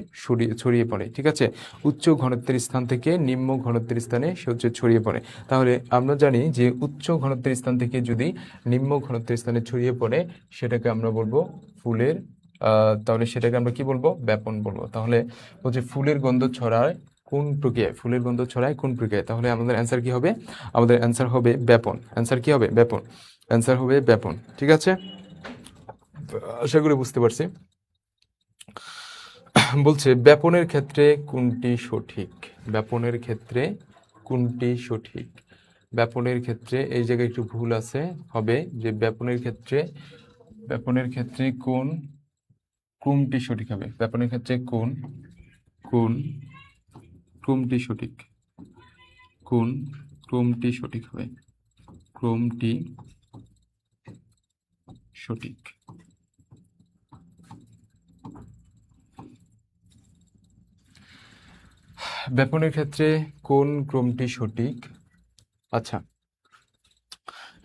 ছড়িয়ে পড়ে, ঠিক আছে? উচ্চ ঘনত্বের স্থান থেকে নিম্ন ঘনত্বের স্থানে সে হচ্ছে ছড়িয়ে পড়ে। তাহলে আমরা জানি যে উচ্চ ঘনত্বের স্থান থেকে যদি নিম্ন ঘনত্বের স্থানে ছড়িয়ে পড়ে সেটাকে আমরা বলবো ফুলের, তাহলে সেটাকে আমরা কি বলবো? ব্যাপন বলবো। তাহলে বলছে ফুলের গন্ধ ছড়ায় কোন প্রক্রিয়ায়? ফুলের গন্ধ ছড়ায় কোন প্রক্রিয়ায়? তাহলে আমাদের অ্যান্সার কি হবে? আমাদের অ্যান্সার হবে ব্যাপন। অ্যান্সার কি হবে? ব্যাপন। অ্যান্সার হবে ব্যাপন, ঠিক আছে? আশা করি বুঝতে পারছি। বলছে ব্যাপনের ক্ষেত্রে কোনটি সঠিক? ব্যাপনের ক্ষেত্রে কোনটি সঠিক? ব্যাপনের ক্ষেত্রে এই জায়গায় একটু ভুল আছে, হবে যে ব্যাপনের ক্ষেত্রে কোন ক্রমটি সঠিক হবে? ব্যাপনের ক্ষেত্রে কোন কোন ক্রমটি সঠিক? কোন ক্রমটি সঠিক হবে? ক্রমটি সঠিক। ব্যাপনের ক্ষেত্রে কোন ক্রমটি সঠিক? আচ্ছা,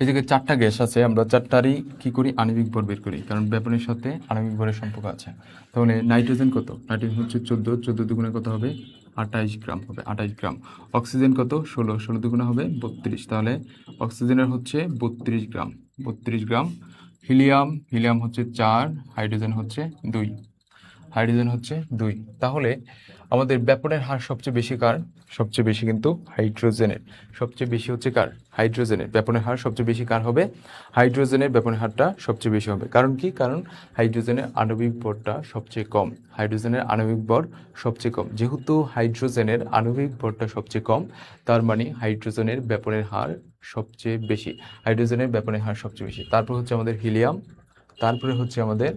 এই জায়গায় 4টা গ্যাস আছে, আমরা 4টারই কি করি, আণবিক ভর বের করি, কারণ ব্যাপনের সাথে আণবিক ভরের সম্পর্ক আছে। তাহলে নাইট্রোজেন কত, নাইট্রোজেন হচ্ছে 14, 14 দুগুণে কত হবে, 28 গ্রাম হবে, 28 গ্রাম। অক্সিজেন কত, 16, 16 দুগুণে হবে 32, তাহলে অক্সিজেনের হচ্ছে 32 গ্রাম, 32 গ্রাম। হিলিয়াম, হিলিয়াম হচ্ছে 4, হাইড্রোজেন হচ্ছে 2, হাইড্রোজেন হচ্ছে 2। তাহলে আমাদের ব্যাপনের হার সবচেয়ে বেশি কার, সবচেয়ে বেশি কিন্তু হাইড্রোজেনের, সবচেয়ে বেশি হচ্ছে কার, হাইড্রোজেনের। ব্যাপনের হার সবচেয়ে বেশি কার হবে, হাইড্রোজেনের ব্যাপনের হারটা সবচেয়ে বেশি হবে। কারণ কি, কারণ হাইড্রোজেনের আণবিক ভরটা সবচেয়ে কম, হাইড্রোজেনের আণবিক ভর সবচেয়ে কম। যেহেতু হাইড্রোজেনের আণবিক ভরটা সবচেয়ে কম, তার মানে হাইড্রোজেনের ব্যাপনের হার সবচেয়ে বেশি, হাইড্রোজেনের ব্যাপনের হার সবচেয়ে বেশি। তারপর হচ্ছে আমাদের হিলিয়াম, তারপরে হচ্ছে আমাদের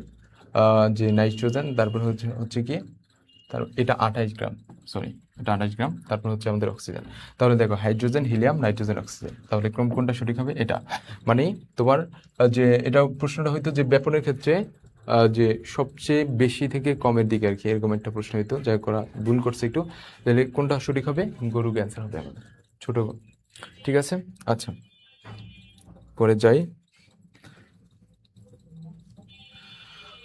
যে নাইট্রোজেন, তারপর হচ্ছে হচ্ছে কি, তার এটা 28 গ্রাম, সরি এটা 28 গ্রাম। তারপর হচ্ছে আমাদের অক্সিজেন। তাহলে দেখো হাইড্রোজেন, হিলিয়াম, নাইট্রোজেন, অক্সিজেন, তাহলে ক্রম কোনটা সঠিক হবে, এটা। মানে তোমার যে এটা প্রশ্নটা হইতো যে ব্যাপনের ক্ষেত্রে যে সবচেয়ে বেশি থেকে কমের দিকে আর কি, এরকম একটা প্রশ্ন হইতো, যাই করা ভুল করছে একটু। তাহলে কোনটা সঠিক হবে, গরু অ্যান্সার হবে আমাদের, ছোট গরু। ঠিক আছে, আচ্ছা পরে যাই।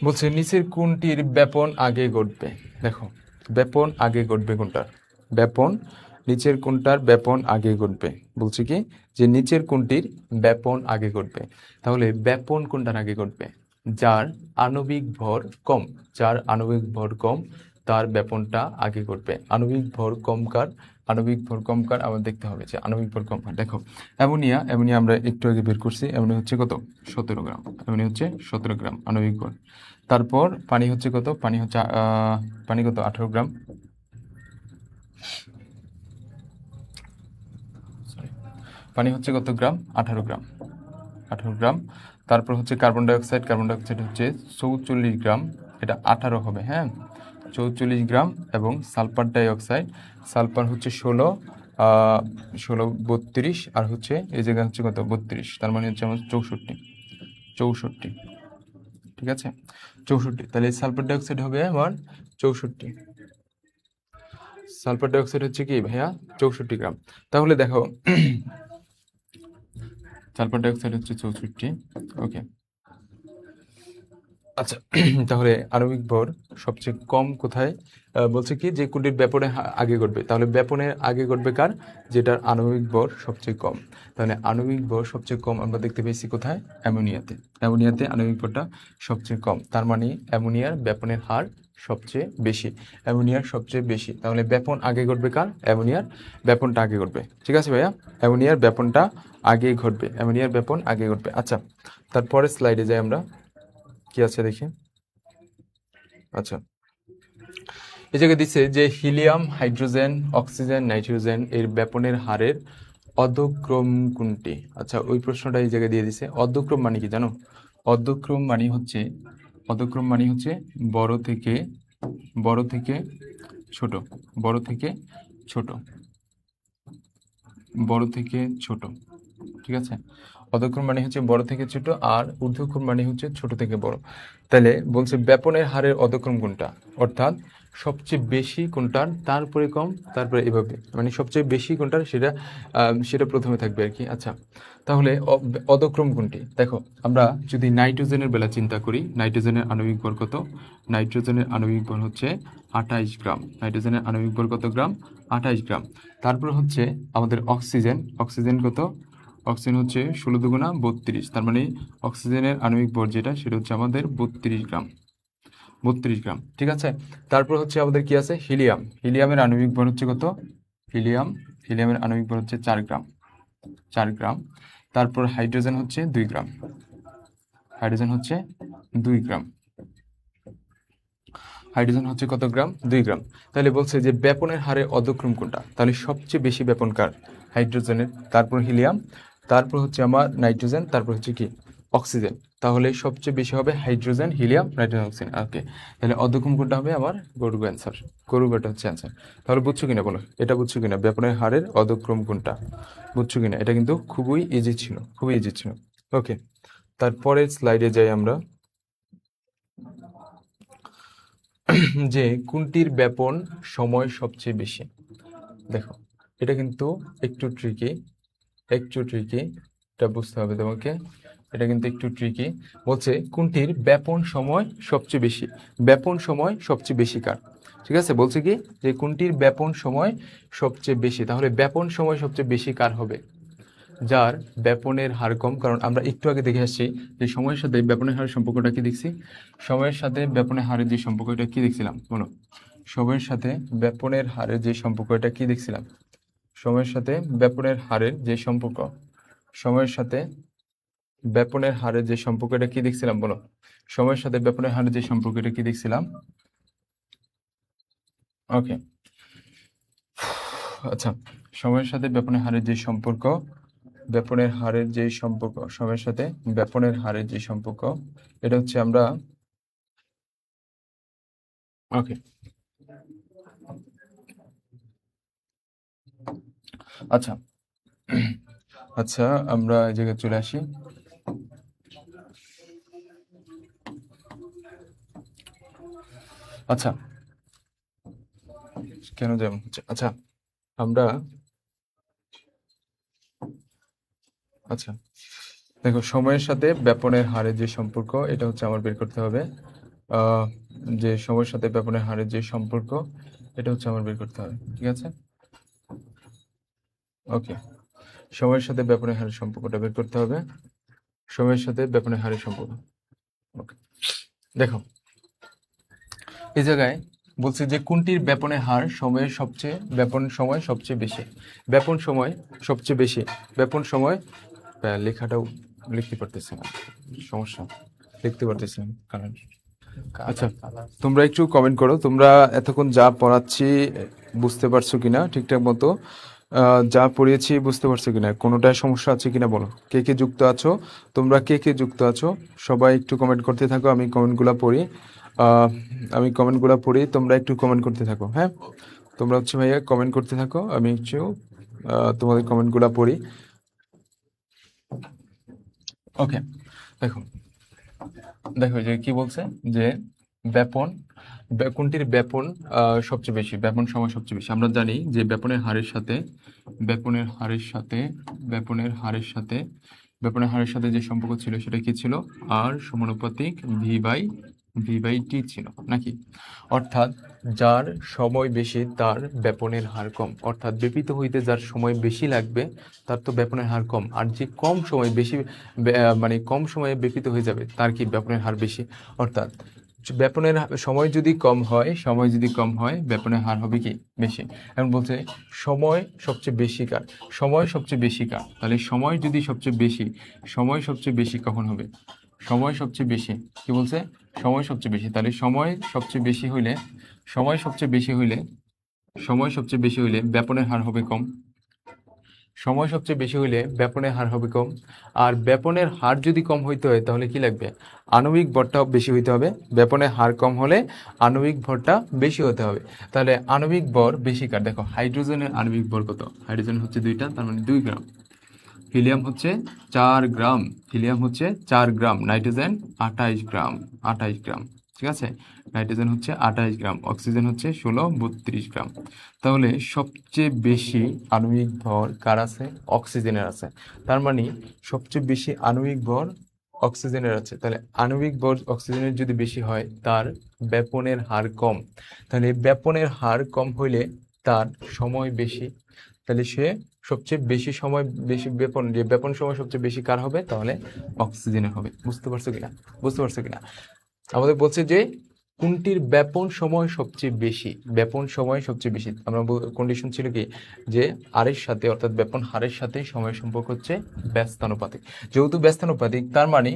বলছে নিচের কোনটির ব্যাপন আগে ঘটবে, দেখো ব্যাপন আগে ঘটবে কোনটার, ব্যাপন নিচের কোনটার ব্যাপন আগে ঘটবে, বলছে কি যে নিচের কোনটির ব্যাপন আগে ঘটবে। তাহলে ব্যাপন কোনটার আগে ঘটবে, যার আণবিক ভর কম, যার আণবিক ভর কম তার ব্যাপনটা আগে ঘটবে। আণবিক ভর কম কার, আণবিক ভর কম কার আবার দেখতে হবে যে আণবিক ভর কম কার। দেখো অ্যামোনিয়া, অ্যামোনিয়া আমরা একটু আগে বের করছি, অ্যামোনিয়া হচ্ছে কত, 17 গ্রাম, অ্যামোনিয়া হচ্ছে 17 গ্রাম আণবিক ভর। তারপর পানি হচ্ছে কত, পানি হচ্ছে পানি কত, 18 গ্রাম, পানি হচ্ছে কত গ্রাম, 18 গ্রাম, 18 গ্রাম। তারপর হচ্ছে কার্বন ডাইঅক্সাইড, কার্বন ডাইঅক্সাইড হচ্ছে 44 গ্রাম, এটা 18 হবে, হ্যাঁ 44 গ্রাম। এবং সালফার ডাইঅক্সাইড, সালফার হচ্ছে 16, 16 32, আর হচ্ছে এই জায়গায় হচ্ছে কত 32, তার মানে হচ্ছে আমার 64, 64, ঠিক আছে 64। তাহলে সালফার ডাইঅক্সাইড হবে আমার 64, সালফার ডাইঅক্সাইড হচ্ছে কি ভাইয়া 64 গ্রাম। তাহলে দেখো সালফার ডাইঅক্সাইড হচ্ছে 64, ওকে। আচ্ছা তাহলে আণবিক ভর সবচেয়ে কম কোথায়, বলছে কি যে কোনটির ব্যাপনে আগে ঘটবে, তাহলে ব্যাপনের আগে ঘটবে কার, যেটার আণবিক ভর সবচেয়ে কম। তাহলে আণবিক ভর সবচেয়ে কম আমরা দেখতে পেয়েছি কোথায়, অ্যামোনিয়াতে, অ্যামোনিয়াতে আণবিক ভরটা সবচেয়ে কম, তার মানে অ্যামোনিয়ার ব্যাপনের হার সবচেয়ে বেশি, অ্যামোনিয়ার সবচেয়ে বেশি। তাহলে ব্যাপন আগে ঘটবে কার, অ্যামোনিয়ার ব্যাপনটা আগে ঘটবে, ঠিক আছে ভাইয়া, অ্যামোনিয়ার ব্যাপনটা আগে ঘটবে, অ্যামোনিয়ার ব্যাপন আগে ঘটবে। আচ্ছা তারপরে স্লাইডে যাই আমরা, কি আছে দেখি। আচ্ছা এই জায়গায় দিচ্ছে যে হিলিয়াম, হাইড্রোজেন, অক্সিজেন, নাইট্রোজেন এর ব্যাপনের হারের অধক্রম কোনটি। আচ্ছা ওই প্রশ্নটা এই জায়গায় দিয়ে দিছে। অধক্রম মানে কি জানো, অধক্রম মানে হচ্ছে, অধক্রম মানে হচ্ছে বড় থেকে, বড় থেকে ছোট, বড় থেকে ছোট, বড় থেকে ছোট, ঠিক আছে। অধক্রম মানে হচ্ছে বড় থেকে ছোট, আর ঊর্ধ্বক্রম মানে হচ্ছে ছোট থেকে বড়। তাহলে বলছে ব্যাপনের হারের অধক্রম কোনটা, অর্থাৎ সবচেয়ে বেশি কোনটার, তারপরে কম, তারপরে এভাবে, মানে সবচেয়ে বেশি কোনটার সেটা সেটা প্রথমে থাকবে আর কি। আচ্ছা তাহলে অধক্রম কোনটি, দেখো আমরা যদি নাইট্রোজেনের বেলা চিন্তা করি, নাইট্রোজেনের আণবিক ভর কত, নাইট্রোজেনের আণবিক ভর হচ্ছে 28 গ্রাম, নাইট্রোজেনের আণবিক ভর কত গ্রাম, 28 গ্রাম। তারপর হচ্ছে আমাদের অক্সিজেন, অক্সিজেন কত, অক্সিজেন হচ্ছে 16 দুগুণা 32, তার মানে অক্সিজেনের আণবিক ভর যেটা সেটা হচ্ছে আমাদের 32 গ্রাম, 32 গ্রাম, ঠিক আছে। তারপর হচ্ছে আমাদের কি আছে, হিলিয়াম, হিলিয়ামের আণবিক ভর হচ্ছে কত, হিলিয়াম, হিলিয়ামের আণবিক ভর হচ্ছে 4 গ্রাম, 4 গ্রাম। তারপর হাইড্রোজেন হচ্ছে 2 গ্রাম, হাইড্রোজেন হচ্ছে 2 গ্রাম, হাইড্রোজেন হচ্ছে কত গ্রাম, 2 গ্রাম। তাহলে বলছে যে ব্যাপনের হারে অধক্রম কোনটা, তাহলে সবচেয়ে বেশি ব্যাপন কার, হাইড্রোজেনের, তারপর হিলিয়াম, তারপর হচ্ছে আমার নাইট্রোজেন, তারপর হচ্ছে কি অক্সিজেন। তাহলে সবচেয়ে বেশি হবে হাইড্রোজেন, হিলিয়াম, নাইট্রোজেন, অক্সিজেন, ওকে। তাহলে অধক্রম কোনটা হবে আমার, গরু অ্যান্সার, গরু গাটা হচ্ছে অ্যান্সার। তাহলে বুঝছো কিনা বলো, এটা বুঝছো কিনা ব্যাপনের হারের অধক্রম কোনটা, বুঝছো কিনা, এটা কিন্তু খুবই ইজি ছিল, খুবই ইজি ছিল, ওকে। তারপরের স্লাইডে যাই আমরা, যে কোনটির ব্যাপন সময় সবচেয়ে বেশি। দেখো এটা কিন্তু একটু ট্রিকি, একটু ট্রিকি, এটা বুঝতে হবে তোমাকে, এটা কিন্তু একটু ট্রিকি। বলছে কোনটির ব্যাপন সময় সবচেয়ে বেশি, ব্যাপন সময় সবচেয়ে বেশি কার? ঠিক আছে, বলছে কি যে কোনটির ব্যাপন সময় সবচেয়ে বেশি, তাহলে ব্যাপন সময় সবচেয়ে বেশি কার হবে? যার ব্যাপনের হার কম। কারণ আমরা একটু আগে দেখে আসছি যে সময়ের সাথে ব্যাপনের হারের সম্পর্কটা কি দেখছি, সময়ের সাথে ব্যাপনের হারের যে সম্পর্ক এটা কি দেখছিলাম বলো, সময়ের সাথে ব্যাপনের হারের যে সম্পর্ক এটা কি দেখছিলাম, সময়ের সাথে ব্যাপনের হারের যে সম্পর্ক, সময়ের সাথে ব্যাপনের হারের যে সম্পর্ক এটা কি দেখছিলাম বলো, সময়ের সাথে ব্যাপনের হারের যে সম্পর্ক এটা কি দেখছিলাম? ওকে, আচ্ছা, সময়ের সাথে ব্যাপনের হারের যে সম্পর্ক, ব্যাপনের হারের যে সম্পর্ক, সময়ের সাথে ব্যাপনের হারের যে সম্পর্ক, এটা হচ্ছে আমরা, ওকে, আচ্ছা আচ্ছা আমরা এই জায়গায় চলে আসি। আচ্ছা, কেন যেমন হচ্ছে, আচ্ছা আমরা, আচ্ছা দেখো, সময়ের সাথে ব্যাপনের হারের যে সম্পর্ক এটা হচ্ছে আমার বের করতে হবে। আহ, যে সময়ের সাথে ব্যাপনের হারের যে সম্পর্ক এটা হচ্ছে আমার বের করতে হবে, ঠিক আছে? ওকে, সময়ের সাথে ব্যাপনের হারের সম্পর্কটা বের করতে হবে, সময়ের সাথে ব্যাপনের হারের সম্পর্ক। ওকে, দেখো এই জায়গায় বলছে যে কোনটির ব্যাপনের হার সময়ের সবচেয়ে, ব্যাপন সময় সবচেয়ে বেশি, ব্যাপন সময় সবচেয়ে বেশি, ব্যাপন সময়, লেখাটাও লিখতে পারতেছি না, সমস্যা, লিখতে পারতেছি না কারণ, আচ্ছা তোমরা একটু কমেন্ট করো তোমরা এতক্ষণ যা পড়াচ্ছি বুঝতে পারছো কিনা ঠিকঠাক মতো, যা পড়িয়েছি বুঝতে পারছো কিনা, কোনোটায় সমস্যা আছে কিনা বলো। কে কে যুক্ত আছো, তোমরা কে কে যুক্ত আছো সবাই একটু কমেন্ট করতে থাকো, আমি কমেন্টগুলো পড়ি, আহ, আমি কমেন্টগুলো পড়ি, তোমরা একটু কমেন্ট করতে থাকো। হ্যাঁ, তোমরা হচ্ছে ভাইয়া কমেন্ট করতে থাকো, আমি একটু তোমাদের কমেন্টগুলো পড়ি। ওকে, দেখো দেখো যে কি বলছে যে ব্যাপন, কোনটির ব্যাপন সবচেয়ে বেশি, ব্যাপন সময় সবচেয়ে বেশি। আমরা জানি যে ব্যাপনের হারের সাথে, ব্যাপনের হারের সাথে, ব্যাপনের হারের সাথে, ব্যাপনের হারের সাথে যে সম্পর্ক ছিল সেটা কি ছিল, আর সমানুপাতিক ভি বাই টি ছিল নাকি? অর্থাৎ যার সময় বেশি তার ব্যাপনের হার কম, অর্থাৎ ব্যাপিত হইতে যার সময় বেশি লাগবে তার তো ব্যাপনের হার কম, আর যে কম সময় বেশি মানে কম সময়ে ব্যাপিত হয়ে যাবে তার কি ব্যাপনের হার বেশি। অর্থাৎ ব্যাপনের সময় যদি কম হয়, সময় যদি কম হয় ব্যাপনের হার হবে কি বেশি। এখন বলছে সময় সবচেয়ে বেশি কার, সময় সবচেয়ে বেশি কার, তাহলে সময় যদি সবচেয়ে বেশি, সময় সবচেয়ে বেশি কখন হবে, সময় সবচেয়ে বেশি, কি বলছে, সময় সবচেয়ে বেশি, তাহলে সময় সবচেয়ে বেশি হইলে, সময় সবচেয়ে বেশি হইলে, সময় সবচেয়ে বেশি হইলে ব্যাপনের হার হবে কম, সময় সবচেয়ে বেশি হইলে ব্যাপনের হার হবে কম। আর ব্যাপনের হার যদি কম হইতে হয় তাহলে কি লাগবে, আণবিক ভরটাও বেশি হইতে হবে। ব্যাপনের হার কম হলে আণবিক ভরটা বেশি হতে হবে। তাহলে আণবিক ভর বেশি কার, দেখো হাইড্রোজেনের আণবিক ভর কত, হাইড্রোজেন হচ্ছে 2টা, তার মানে 2 গ্রাম, হিলিয়াম হচ্ছে 4 গ্রাম, হিলিয়াম হচ্ছে 4 গ্রাম, নাইট্রোজেন 28 গ্রাম, 28 গ্রাম, ঠিক আছে, নাইট্রোজেন হচ্ছে 28 গ্রাম, অক্সিজেন হচ্ছে 16-32 গ্রাম। তাহলে সবচেয়ে বেশি আণবিক ভর কার আছে, অক্সিজেনের আছে, তার মানে সবচেয়ে বেশি আণবিক ভর অক্সিজেনের আছে। তাহলে আণবিক ভর অক্সিজেনের যদি বেশি হয় তার ব্যাপনের হার কম, তাহলে ব্যাপনের হার কম হইলে তার সময় বেশি, তাহলে সে সবচেয়ে বেশি সময়, বেশি ব্যাপন, যে ব্যাপন সময় সবচেয়ে বেশি কার হবে, তাহলে অক্সিজেনের হবে। বুঝতে পারছো কিনা, বুঝতে পারছো কিনা? আমাদের বলছে যে কোনটির ব্যাপন সময় সবচেয়ে বেশি, ব্যাপন সময় সবচেয়ে বেশি, আমরা কন্ডিশন ছিল কি যে আর এর সাথে, অর্থাৎ ব্যাপন হারের সাথে সময়ের সম্পর্ক হচ্ছে ব্যস্তানুপাতিক, যেহেতু ব্যস্তানুপাতিক তার মানে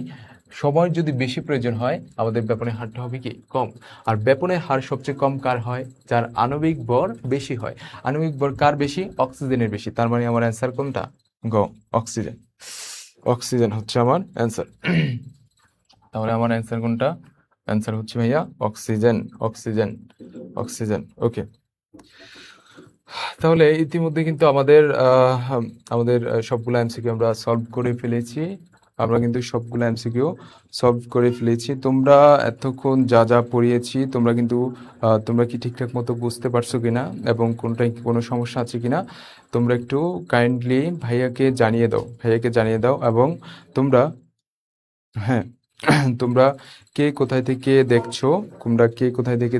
সময় যদি বেশি প্রয়োজন হয় আমাদের ব্যাপনের হারটা হবে কি কম। আর ব্যাপনের হার সবচেয়ে কম কার হয়, যার আণবিক ভর বেশি হয়। আণবিক ভর কার বেশি, অক্সিজেনের বেশি, তার মানে আমার অ্যান্সার কোনটা, গ, অক্সিজেন, অক্সিজেন হচ্ছে আমার অ্যান্সার। তাহলে আমার অ্যান্সার কোনটা, অ্যান্সার হচ্ছে ভাইয়া অক্সিজেন, অক্সিজেন, অক্সিজেন। ওকে, তাহলে ইতিমধ্যে কিন্তু আমাদের সবগুলো এমসিকিউ আমরা সলভ করে ফেলেছি। আমরা কিন্তু সবগুলো এমসিকিউ সলভ করে ফেলেছি। তোমরা এতক্ষণ যা যা পড়িয়েছি তোমরা কি ঠিকঠাক মতো বুঝতে পারছো কিনা এবং কোনটায় কোনো সমস্যা আছে কিনা তোমরা একটু কাইন্ডলি ভাইয়াকে জানিয়ে দাও এবং তোমরা হ্যাঁ তোমরা কে কোথায় থেকে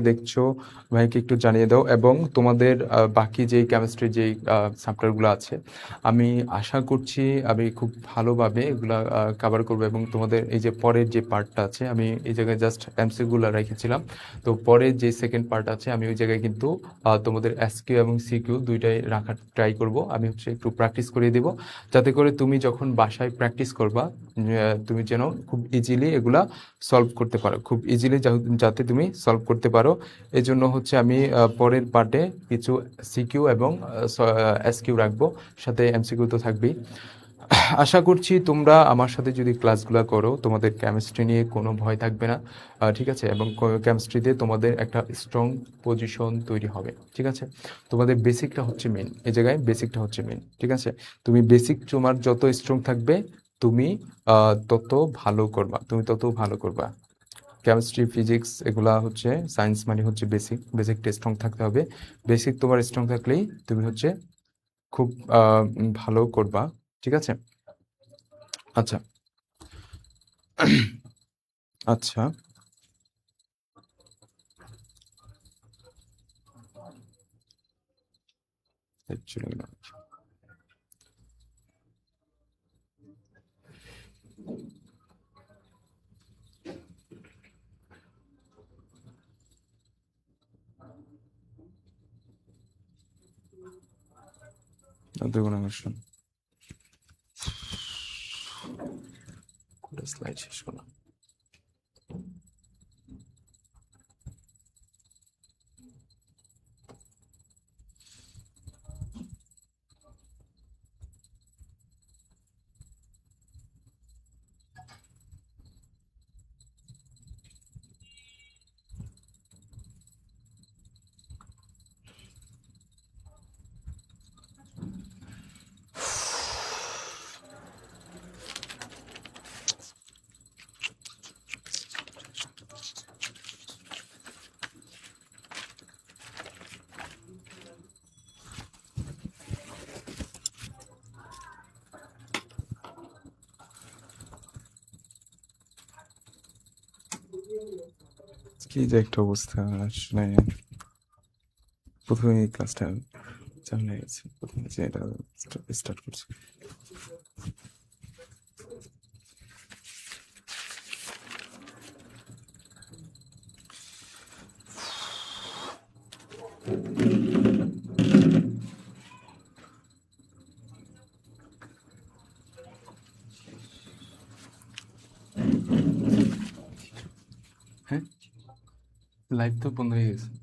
দেখছো ভাইকে একটু জানিয়ে দাও এবং তোমাদের বাকি যেই কেমিস্ট্রি যেই চ্যাপ্টারগুলো আছে আমি আশা করছি আমি খুব ভালোভাবে এগুলা কভার করবো এবং তোমাদের এই যে পরের যে পার্টটা আছে আমি এই জায়গায় জাস্ট এমসিকিউগুলো রেখেছিলাম। তো পরের যে সেকেন্ড পার্ট আছে আমি ওই জায়গায় কিন্তু তোমাদের এসকিউ এবং সিকিউ দুইটাই রাখার ট্রাই করব। আমি হচ্ছে একটু প্র্যাকটিস করিয়ে দিব যাতে করে তুমি যখন বাসায় প্র্যাকটিস করবা তুমি যেন খুব ইজিলি এগুলা সলভ করতে পারো, খুব ইজিলি যাতে তুমি সলভ করতে পারো। এই জন্য হচ্ছে আমি পরের পার্টে কিছু সিকিউ এবং এসকিউ রাখবো, সাথে এমসিকিউ তো থাকবেই। আশা করছি তোমরা আমার সাথে যদি ক্লাসগুলো করো তোমাদের কেমিস্ট্রি নিয়ে কোনো ভয় থাকবে না, ঠিক আছে, এবং কেমিস্ট্রিতে তোমাদের একটা স্ট্রং পজিশন তৈরি হবে, ঠিক আছে। তোমাদের বেসিকটা হচ্ছে মেন, এই জায়গায় বেসিকটা হচ্ছে মেন, ঠিক আছে। তোমার যত স্ট্রং থাকবে তুমি তত ভালো করবা। কেমিস্ট্রি ফিজিক্স এগুলা হচ্ছে সায়েন্স, মানে হচ্ছে বেসিকটা স্ট্রং থাকতে হবে। বেসিক তোমার স্ট্রং থাকলেই তুমি হচ্ছে খুব ভালো করবা, ঠিক আছে। আচ্ছা আচ্ছা Actually not. দেখুন আমার স্লাইড শেষ করলাম। কি যে একটা অবস্থা আসলে, প্রথমে এই ক্লাসটা ঝামেলা গেছে, প্রথমে যে এটা স্টার্ট করছি। হ্যাঁ লাইভ তো বন্ধ হয়ে গেছে।